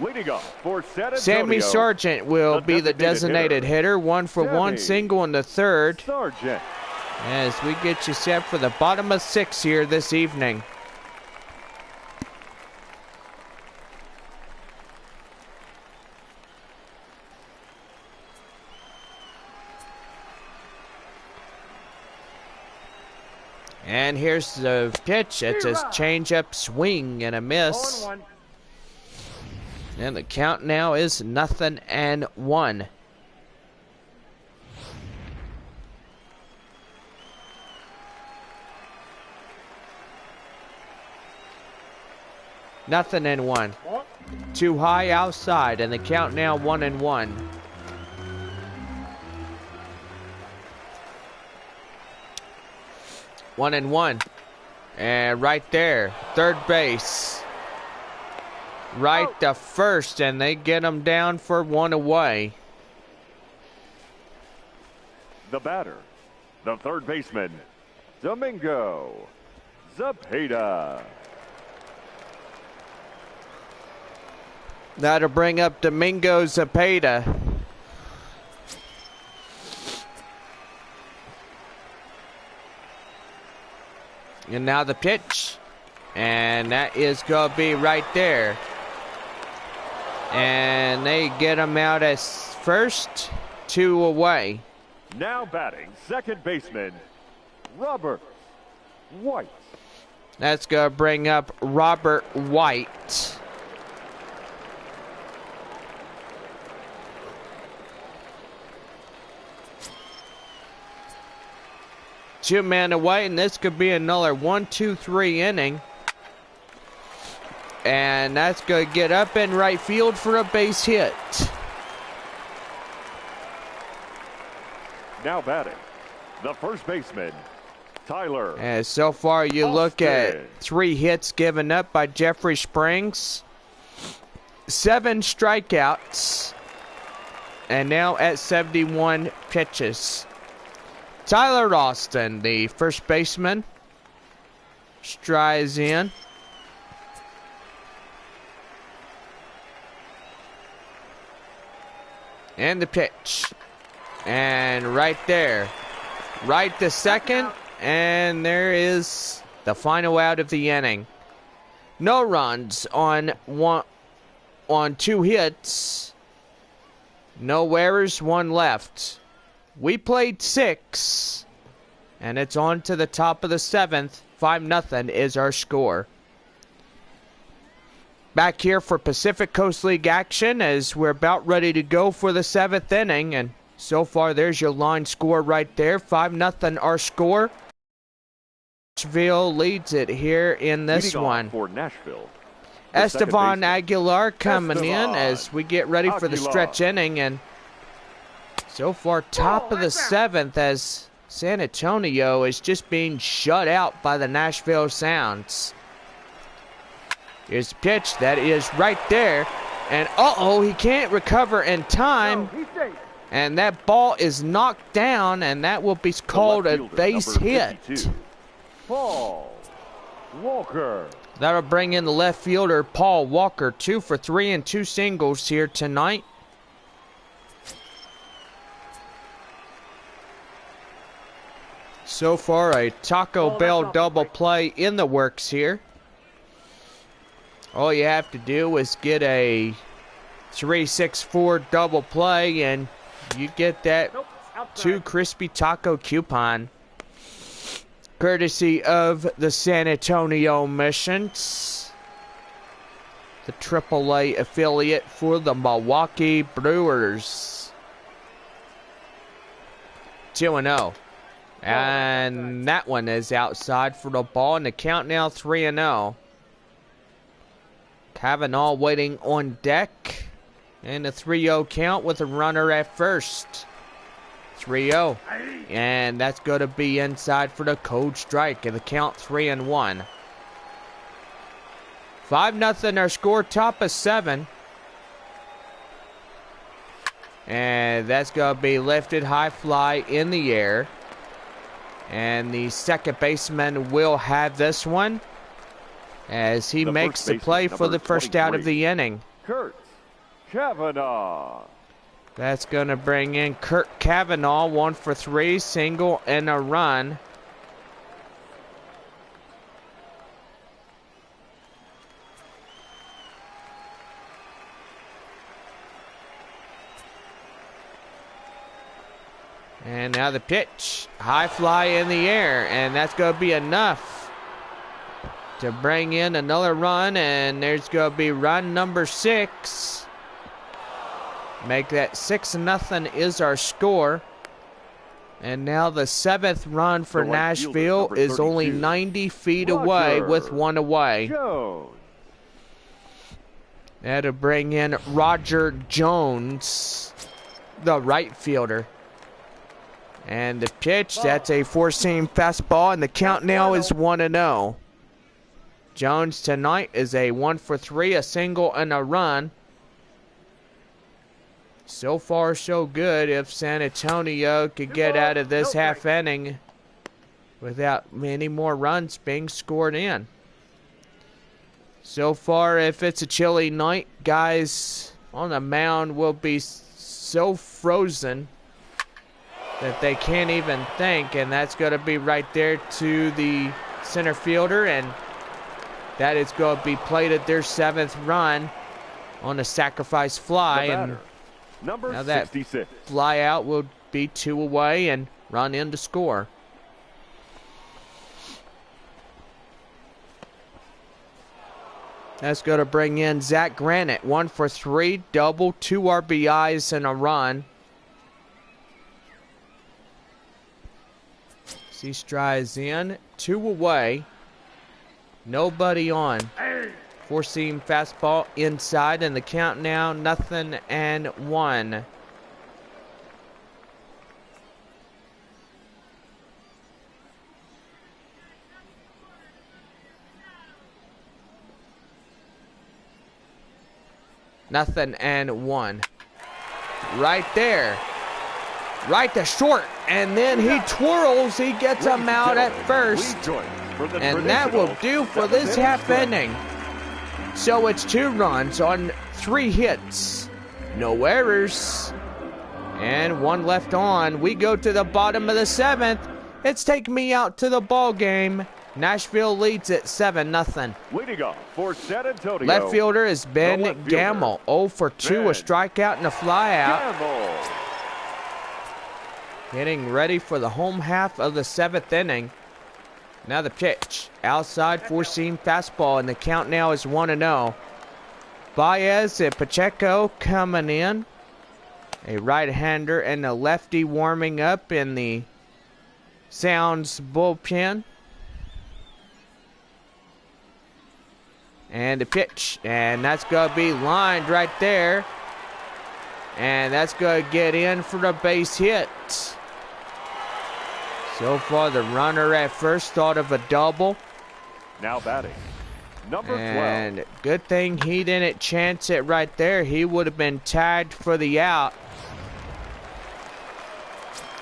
Leading off for San Antonio, Sammy Sargent will be the designated hitter. 1 for 1, single in the third. Sargent. As we get you set for the bottom of 6 here this evening. And here's the pitch. It's a changeup swing and a miss. 0-1. And the count now is 0-1. 0-1. Too high outside, and the count now 1-1. One and one. And right there, third base. Right to first, and they get him down for 1 away. The batter, the third baseman, Domingo Zepeda. That'll bring up Domingo Zepeda. And now the pitch. And that is going to be right there. And they get him out as first, 2 away. Now batting, second baseman, Robert White. That's going to bring up Robert White. 2 men away, and this could be another 1-2-3 inning. And that's going to get up in right field for a base hit. Now batting, the first baseman, Tyler. And so far you look at 3 hits given up by Jeffrey Springs, 7 strikeouts, and now at 71 pitches. Tyler Austin, the first baseman, strides in. And the pitch. And right there. Right to second. And there is the final out of the inning. No runs on 2 hits. No errors, 1 left. We played 6. And it's on to the top of the 7th. 5-0 is our score. Back here for Pacific Coast League action as we're about ready to go for the 7th inning. And so far, there's your line score right there. 5-0 our score. Nashville leads it here in this one. For Nashville, Estevan Aguilar coming in as we get ready for the stretch inning. And so far, top of the 7th as San Antonio is just being shut out by the Nashville Sounds. Here's the pitch. That is right there. And uh-oh, he can't recover in time. And that ball is knocked down, and that will be called a base hit. Paul Walker. That'll bring in the left fielder, Paul Walker. 2 for 3 and 2 singles here tonight. So far, a Taco Bell double play in the works here. All you have to do is get a 3-6-4 double play, and you get that 2 crispy taco coupon. Courtesy of the San Antonio Missions, the AAA affiliate for the Milwaukee Brewers. 2-0. And that one is outside for the ball, and the count now 3-0. Kavanaugh waiting on deck. And a 3-0 count with a runner at first. 3-0. And that's going to be inside for the cold strike. And the count 3-1. 5-0 our score, top of 7. And that's going to be lifted high fly in the air. And the second baseman will have this one as he makes the play for the first out of the inning. Kurt Kavanaugh. That's going to bring in Kurt Kavanaugh, 1 for 3, single and a run. And now the pitch. High fly in the air, and that's going to be enough to bring in another run, and there's going to be run number 6. Make that 6-0 is our score. And now the 7th run for Nashville is only 90 feet away with 1 away. That'll bring in Roger Jones, the right fielder. And the pitch, that's a 4-seam fastball, and the count now is 1-0. Jones tonight is a 1 for 3, a single and a run. So far, so good. If San Antonio could get out of this half inning without many more runs being scored in. So far, if it's a chilly night, guys on the mound will be so frozen that they can't even think, and that's going to be right there to the center fielder, and that is going to be plated their 7th run on a sacrifice fly, and number now that 66. fly out will be 2 away and run in to score. That's going to bring in Zach Granite, 1 for 3, double, 2 RBIs and a run. He strides in, 2 away. Nobody on. 4-seam fastball inside, and the count now 0-1. Nothing and 1. Right there. Right to short. And then he twirls. He gets him out at first. And that will do for this half inning. So it's 2 runs on 3 hits. No errors. And 1 left on. We go to the bottom of the 7th. It's taking me out to the ball game. Nashville leads at 7-0. Leading off for San Antonio. Left fielder is Ben Gamble. 0 for 2, a strikeout and a flyout. Getting ready for the home half of the 7th inning. Now the pitch. Outside 4-seam fastball, and the count now is 1-0. Baez and Pacheco coming in. A right-hander and a lefty warming up in the Sounds bullpen. And the pitch, and that's going to be lined right there. And that's going to get in for the base hit. So far, the runner at first thought of a double. Now batting, number 12. And good thing he didn't chance it right there. He would have been tagged for the out.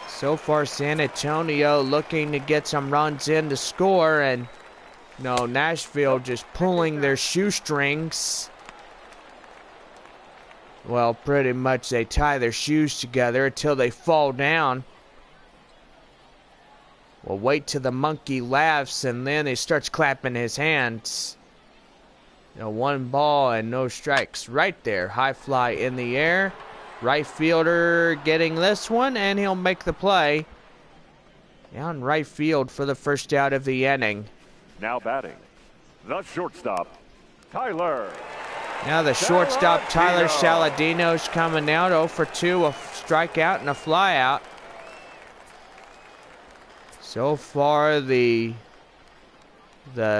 So far, San Antonio looking to get some runs in to score, and no, Nashville just pulling their shoestrings. Well, pretty much they tie their shoes together until they fall down. We'll wait till the monkey laughs, and then he starts clapping his hands. 1 ball and no strikes right there. High fly in the air. Right fielder getting this one, and he'll make the play. Down right field for the first out of the inning. Now batting, the shortstop, Tyler. Now the shortstop, Tyler Saladino's coming out. 0 for 2, a strikeout and a flyout. So far, the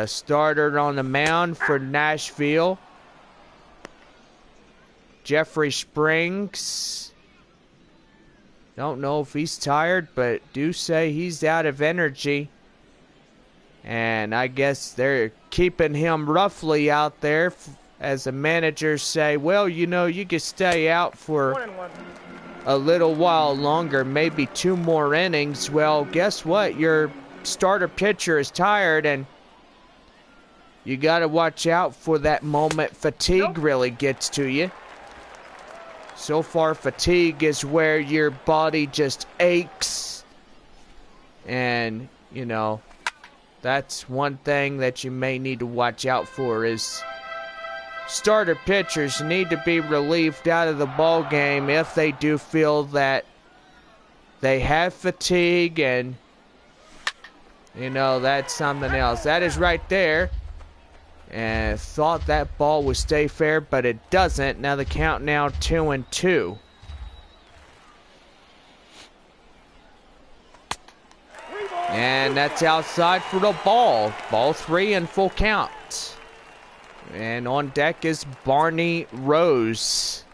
starter on the mound for Nashville, Jeffrey Springs. Don't know if he's tired, but do say he's out of energy. And I guess they're keeping him roughly out there, as the managers say, well, you know, you can stay out for a little while longer, maybe 2 more innings. Well, guess what? Your starter pitcher is tired, and you got to watch out for that moment fatigue really gets to you. So far, fatigue is where your body just aches. And, you know, that's one thing that you may need to watch out for is starter pitchers need to be relieved out of the ball game if they do feel that they have fatigue, and you know, that's something else. That is right there. And thought that ball would stay fair, but it doesn't. Now the count now 2-2. And that's outside for the ball. Ball 3 and full count. And on deck is Barney Rose.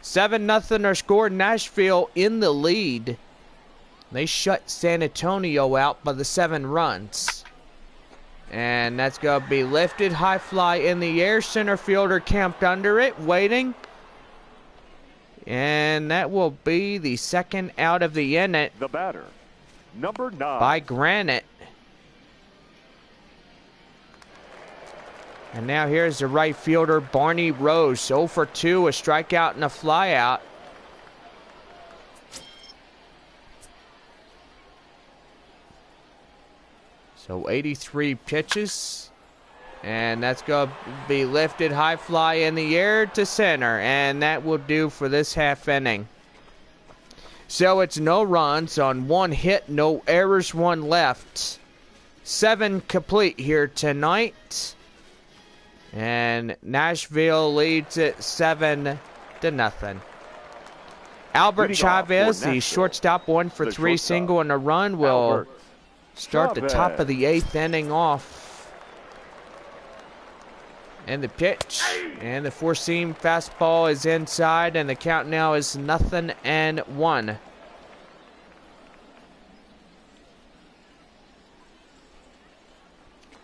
7-0 our score. Nashville in the lead. They shut San Antonio out by the 7 runs. And that's going to be lifted. High fly in the air. Center fielder camped under it, waiting. And that will be the second out of the inning. The batter, number 9. By Granite. And now here's the right fielder, Barney Rose. 0 for 2, a strikeout and a flyout. So 83 pitches. And that's going to be lifted, high fly in the air to center. And that will do for this half inning. So it's no runs on 1 hit, no errors, 1 left. 7 complete here tonight. And Nashville leads it 7-0. Albert Leading off for Chavez, the Nashville, shortstop, 1 for the 3 shortstop, single and a run, will Albert start the top of the 8th inning off. And the pitch, and the four-seam fastball is inside, and the count now is 0-1.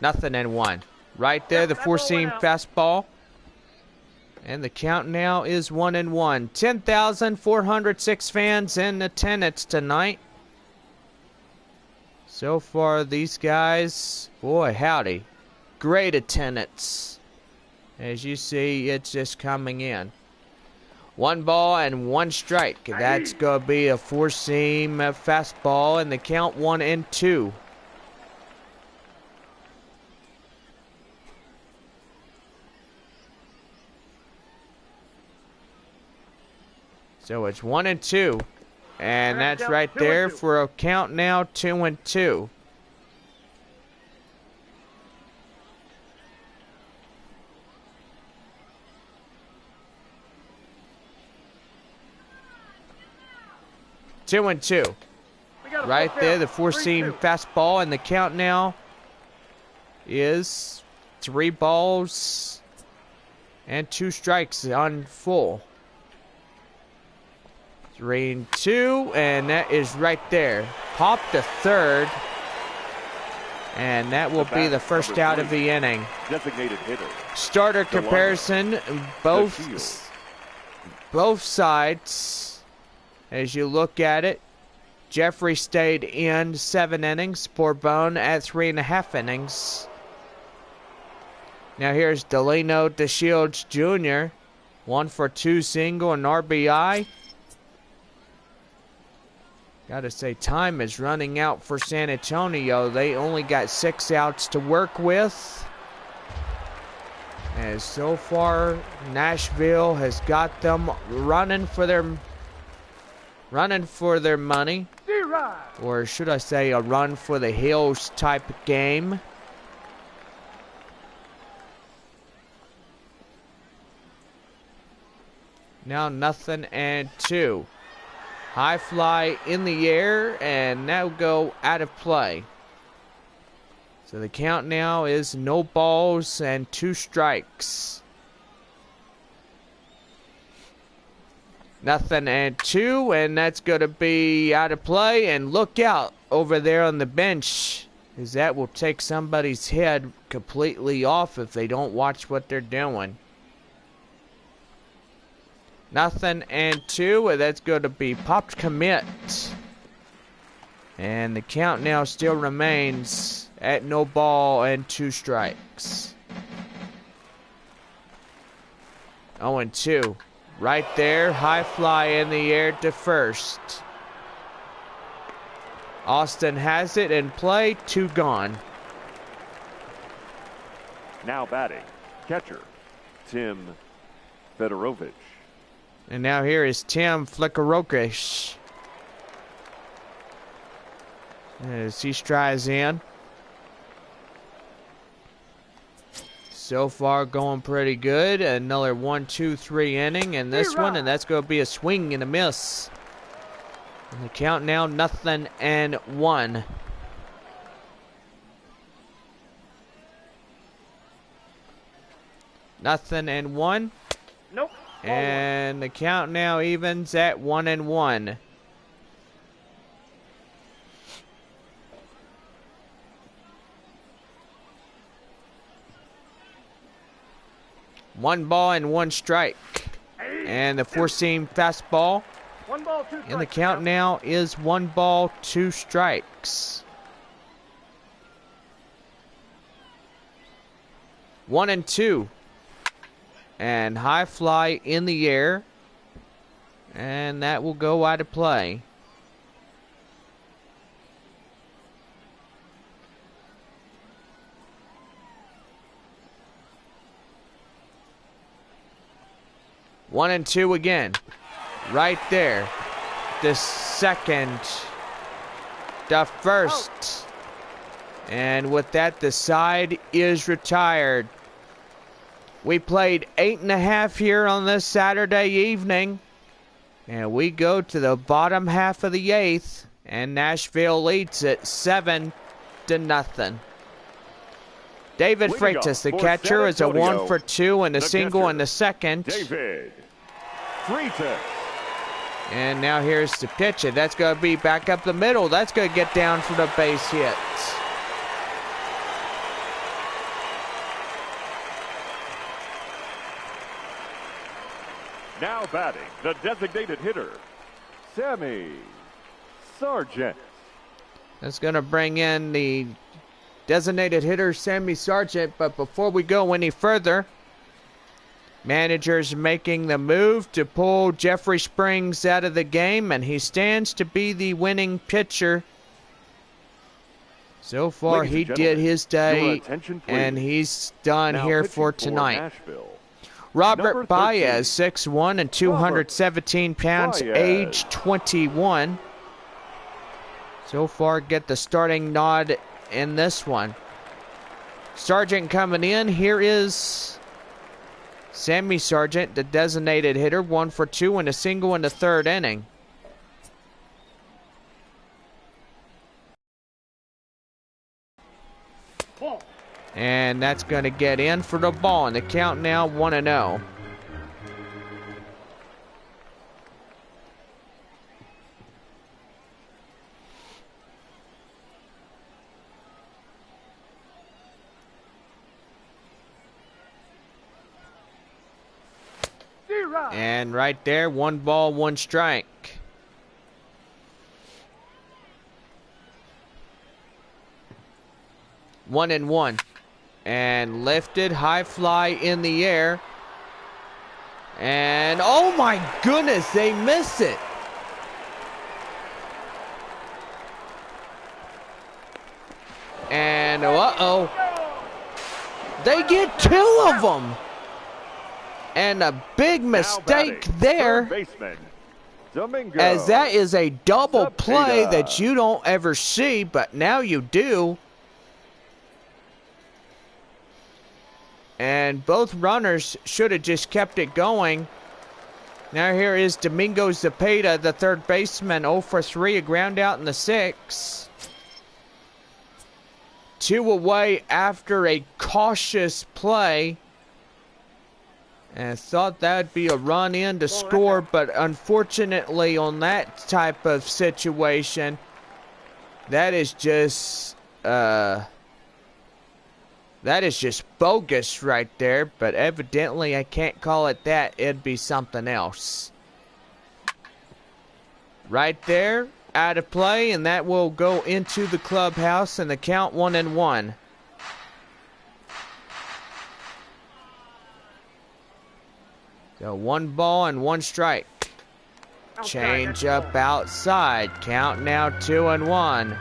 Nothing and 1. Right there, the four-seam fastball. And the count now is 1-1. 10,406 fans in attendance tonight. So far, these guys, boy, howdy. Great attendance. As you see, it's just coming in. 1 ball and 1 strike. That's going to be a four-seam fastball, and the count 1-2. So it's 1-2, and that's right there for a count now 2-2. Two and two. Right there, the four-seam fastball, and the count now is 3 balls and 2 strikes on full. 3-2, and that is right there. Pop to third, and that will be the first out of the inning. Designated hitter. Starter comparison, both sides. As you look at it, Jeffrey stayed in 7 innings, Bourbon at 3.5 innings. Now here's Delano DeShields Jr., 1 for 2 single and RBI. Gotta say, time is running out for San Antonio. They only got 6 outs to work with. And so far, Nashville has got them running for their money. Or should I say, a run for the hills type game. Now 0-2. High fly in the air, and that will go out of play. So the count now is no balls and 2 strikes. 0-2, and that's going to be out of play. And look out over there on the bench, as that will take somebody's head completely off if they don't watch what they're doing. 0-2, and that's going to be popped commit. And the count now still remains at no ball and 2 strikes. 0-2. Right there, high fly in the air to first. Austin has it in play, 2 gone. Now batting, catcher, Tim Fedorovich. And now here is Tim Flickerokish. As he strides in. So far going pretty good. Another 1-2-3 inning in this one, and that's going to be a swing and a miss. And the count now 0-1. Nothing and 1. Nope. And the count now evens at 1-1. One ball and 1 strike. And the four-seam fastball. 1 ball, 2 strikes. And the count now is 1 ball, 2 strikes. 1-2. And high fly in the air. And that will go out of play. One and 2 again. Right there. The second. The first. And with that, the side is retired. We played 8.5 here on this Saturday evening. And we go to the bottom half of the 8th, and Nashville leads it 7-0. David Freitas, the catcher, is a 1 for 2 and a single in the second. David Freitas. And now here's the pitcher. That's going to be back up the middle. That's going to get down for the base hit. Now batting, the designated hitter, Sammy Sargent. That's going to bring in the designated hitter, Sammy Sargent. But before we go any further, manager's making the move to pull Jeffrey Springs out of the game, and he stands to be the winning pitcher. So far, he did his day, and he's done here for tonight. Robert Baez, 6'1" and 217 pounds, age 21. So far, get the starting nod in this one. Sargent coming in. Here is Sammy Sargent, the designated hitter, 1 for 2 and a single in the third inning. And that's going to get in for the ball. And the count now 1-0. And right there, 1 ball, 1 strike. One and one. And lifted, high fly in the air. And oh my goodness, they miss it. And uh-oh. They get 2 of them. And a big mistake there. Baseman, Domingo. As that is a double Zepeda. play that you don't ever see, but now you do. And both runners should have just kept it going. Now here is Domingo Zepeda, the third baseman, 0 for 3, a ground out in the 6th. 2 away after a cautious play. And thought that would be a run in to score, but unfortunately on that type of situation, that is just bogus right there. But evidently I can't call it that. It'd be something else. Right there, out of play, and that will go into the clubhouse, and the count 1-1. So 1 ball and 1 strike. Change up outside. Count now 2-1.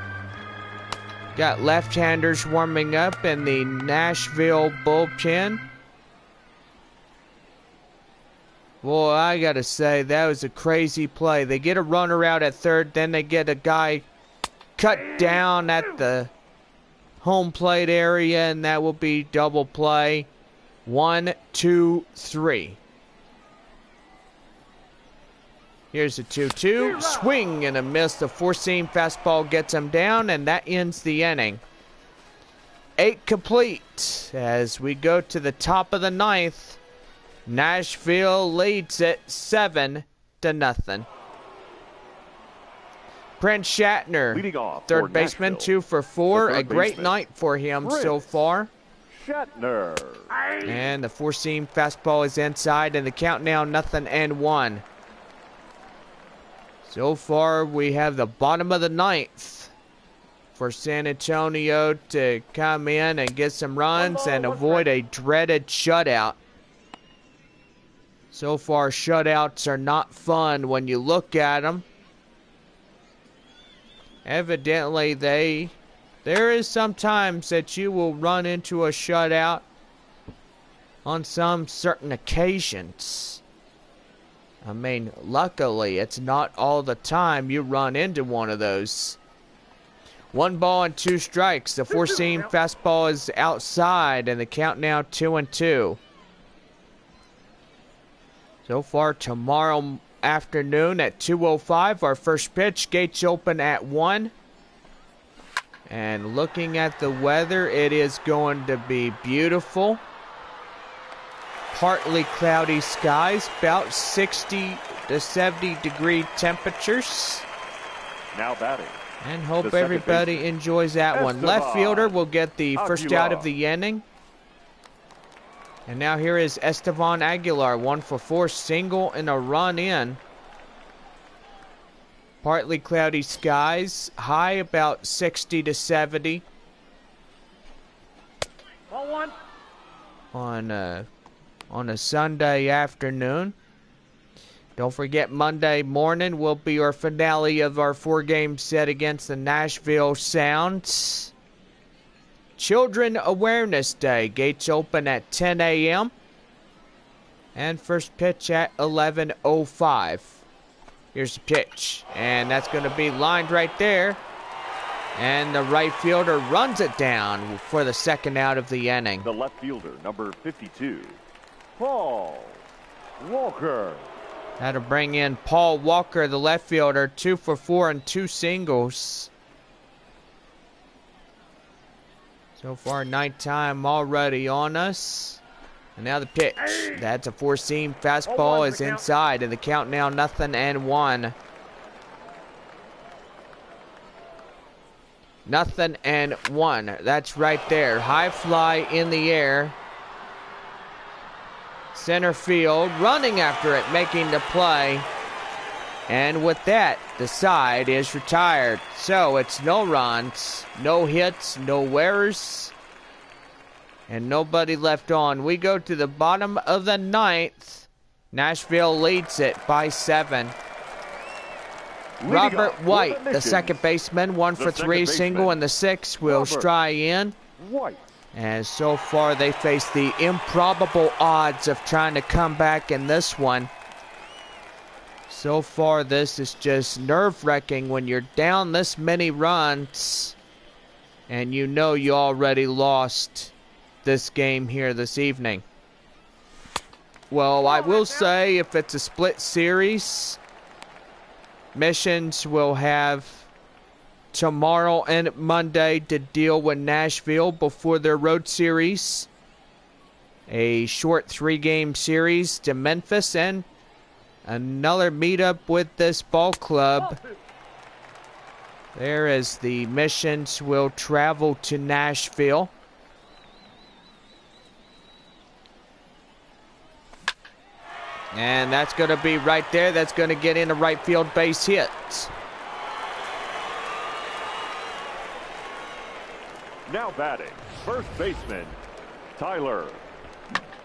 Got left-handers warming up in the Nashville bullpen. Boy, I gotta say, that was a crazy play. They get a runner out at third, then they get a guy cut down at the home plate area, and that will be double play. 1, 2, 3. Here's a 2-2. Swing and a miss. The four-seam fastball gets him down, and that ends the inning. 8 complete as we go to the top of the 9th. Nashville leads it 7-0. Prince Shatner, third baseman, 2 for 4. A great night for him so far. Shatner. And the four-seam fastball is inside, and the count now 0-1. So far, we have the bottom of the 9th for San Antonio to come in and get some runs and avoid a dreaded shutout. So far, shutouts are not fun when you look at them. Evidently, there is sometimes that you will run into a shutout on some certain occasions. I mean, luckily, it's not all the time you run into one of those. 1 ball and 2 strikes. The four-seam fastball is outside, and the count now 2-2. So far, afternoon at 2:05. Our first pitch, gates open at 1. And looking at the weather, it is going to be beautiful. Partly cloudy skies, about 60 to 70 degree temperatures. Now batting. And hope everybody enjoys that one. Left fielder will get the first out of the inning. And now here is Esteban Aguilar, 1 for 4, single and a run in. Partly cloudy skies, high about 60 to 70. Ball 1. On a Sunday afternoon. Don't forget, Monday morning will be our finale of our 4-game set against the Nashville Sounds. Children Awareness Day. Gates open at 10 a.m. And first pitch at 11:05. Here's the pitch. And that's going to be lined right there. And the right fielder runs it down for the second out of the inning. The left fielder, number 52, Paul Walker. That'll bring in Paul Walker, the left fielder, 2 for 4 and 2 singles. So far, nighttime already on us. And now the pitch. That's a 4-seam fastball is inside, and the count now 0-1. 0-1. That's right there. High fly in the air. Center field, running after it, making the play. And with that, the side is retired. So it's no runs, no hits, no errors, and nobody left on. We go to the bottom of the 9th. Nashville leads it by 7. Robert White, the second baseman, 1 for 3, single in the 6th, will strike in. And so far, they face the improbable odds of trying to come back in this one. So far, this is just nerve-wracking when you're down this many runs and you know you already lost this game here this evening. Well, I will say if it's a split series, Missions will have tomorrow and Monday to deal with Nashville before their road series. A short 3-game series to Memphis and another meetup with this ball club. There as the Missions will travel to Nashville. And that's going to be right there. That's going to get in a right field base hit. Now batting, first baseman, Tyler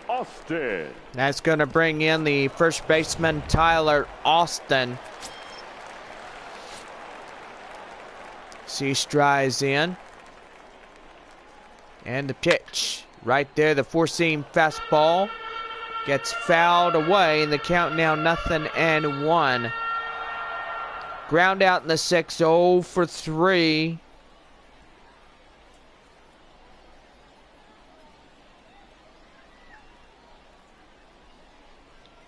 Austin. That's going to bring in the first baseman, Tyler Austin. He strides in. And the pitch. Right there, the 4-seam fastball gets fouled away, and the count now 0-1. Ground out in the 6th, 0 for 3.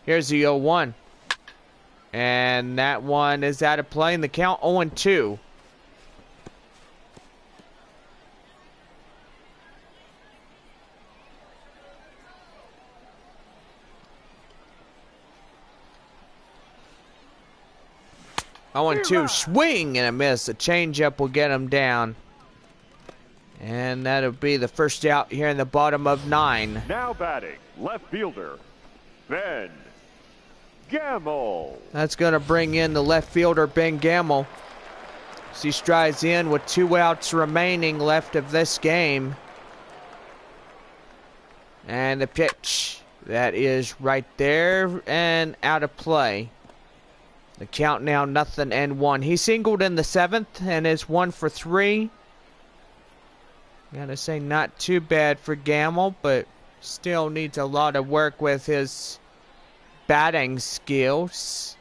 Here's the 0-1. And that one is out of play, and the count 0-2. Swing and a miss. A changeup will get him down. And that'll be the first out here in the bottom of 9. Now batting, left fielder, Ben Gamble. That's going to bring in the left fielder, Ben Gamble. He strides in with 2 outs remaining left of this game. And the pitch. That is right there and out of play. The count now 0-1. He singled in the 7th and is 1 for 3. Gotta say, not too bad for Gamble, but still needs a lot of work with his batting skills.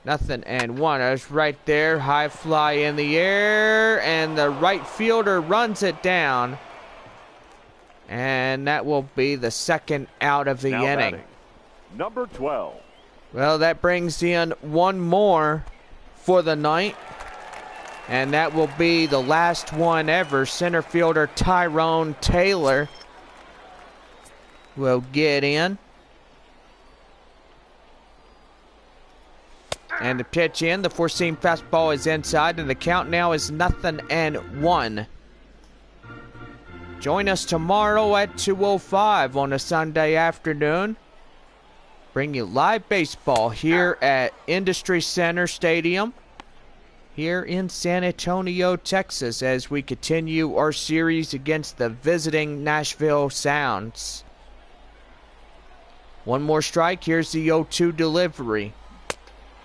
0-1. That's right there. High fly in the air, and the right fielder runs it down. And that will be the second out of the inning. Batting, number 12, Well, that brings in one more for the night. And that will be the last one ever. Center fielder Tyrone Taylor will get in. And the pitch in. The four-seam fastball is inside. And the count now is 0-1. Join us tomorrow at 2:05 on a Sunday afternoon. Bring you live baseball here at Industry Center Stadium here in San Antonio, Texas, as we continue our series against the visiting Nashville Sounds. One more strike. Here's the 0-2 delivery.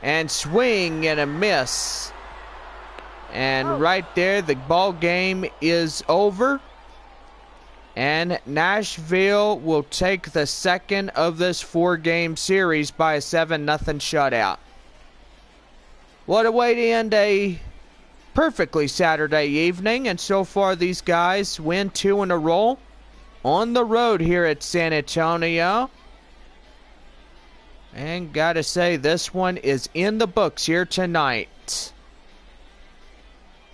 And swing and a miss. And right there, the ball game is over. And Nashville will take the second of this four-game series by a 7-0 shutout. What a way to end a perfectly Saturday evening. And so far, these guys win 2 in a row on the road here at San Antonio. And gotta say, this one is in the books here tonight.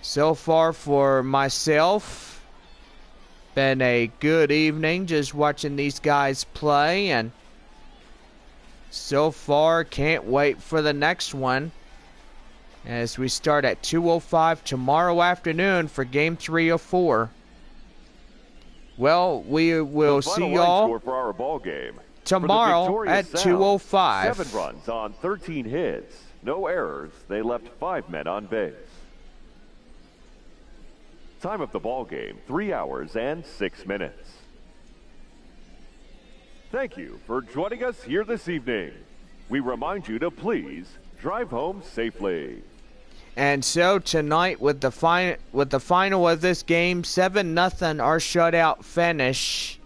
So far for myself, been a good evening just watching these guys play. And so far, can't wait for the next one, as we start at 2:05 tomorrow afternoon for Game 3 of 4. Well, we will see y'all for our ball game tomorrow at 2:05. 7 runs on 13 hits. No errors. They left 5 men on base. Time of the ball game, 3 hours and 6 minutes. Thank you for joining us here this evening. We remind you to please drive home safely. And so tonight, with the final of this game, 7-0, our shutout finish.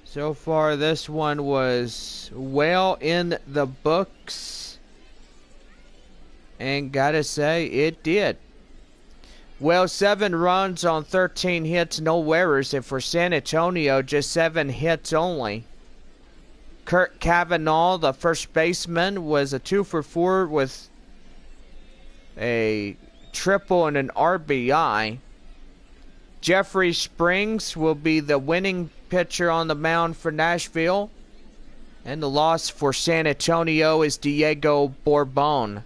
So far, this one was well in the books, and gotta say, it did. Well, 7 runs on 13 hits, no errors, and for San Antonio, just 7 hits only. Kurt Cavanaugh, the first baseman, was a 2-for-4 with a triple and an RBI. Jeffrey Springs will be the winning pitcher on the mound for Nashville. And the loss for San Antonio is Diego Bourbon.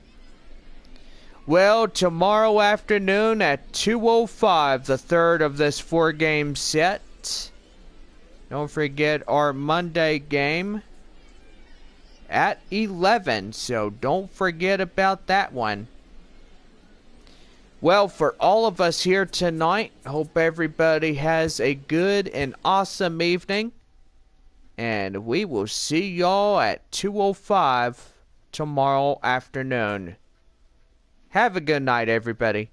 Well, tomorrow afternoon at 2:05, the third of this 4-game set. Don't forget our Monday game at 11, so don't forget about that one. Well, for all of us here tonight, hope everybody has a good and awesome evening. And we will see y'all at 2:05 tomorrow afternoon. Have a good night, everybody.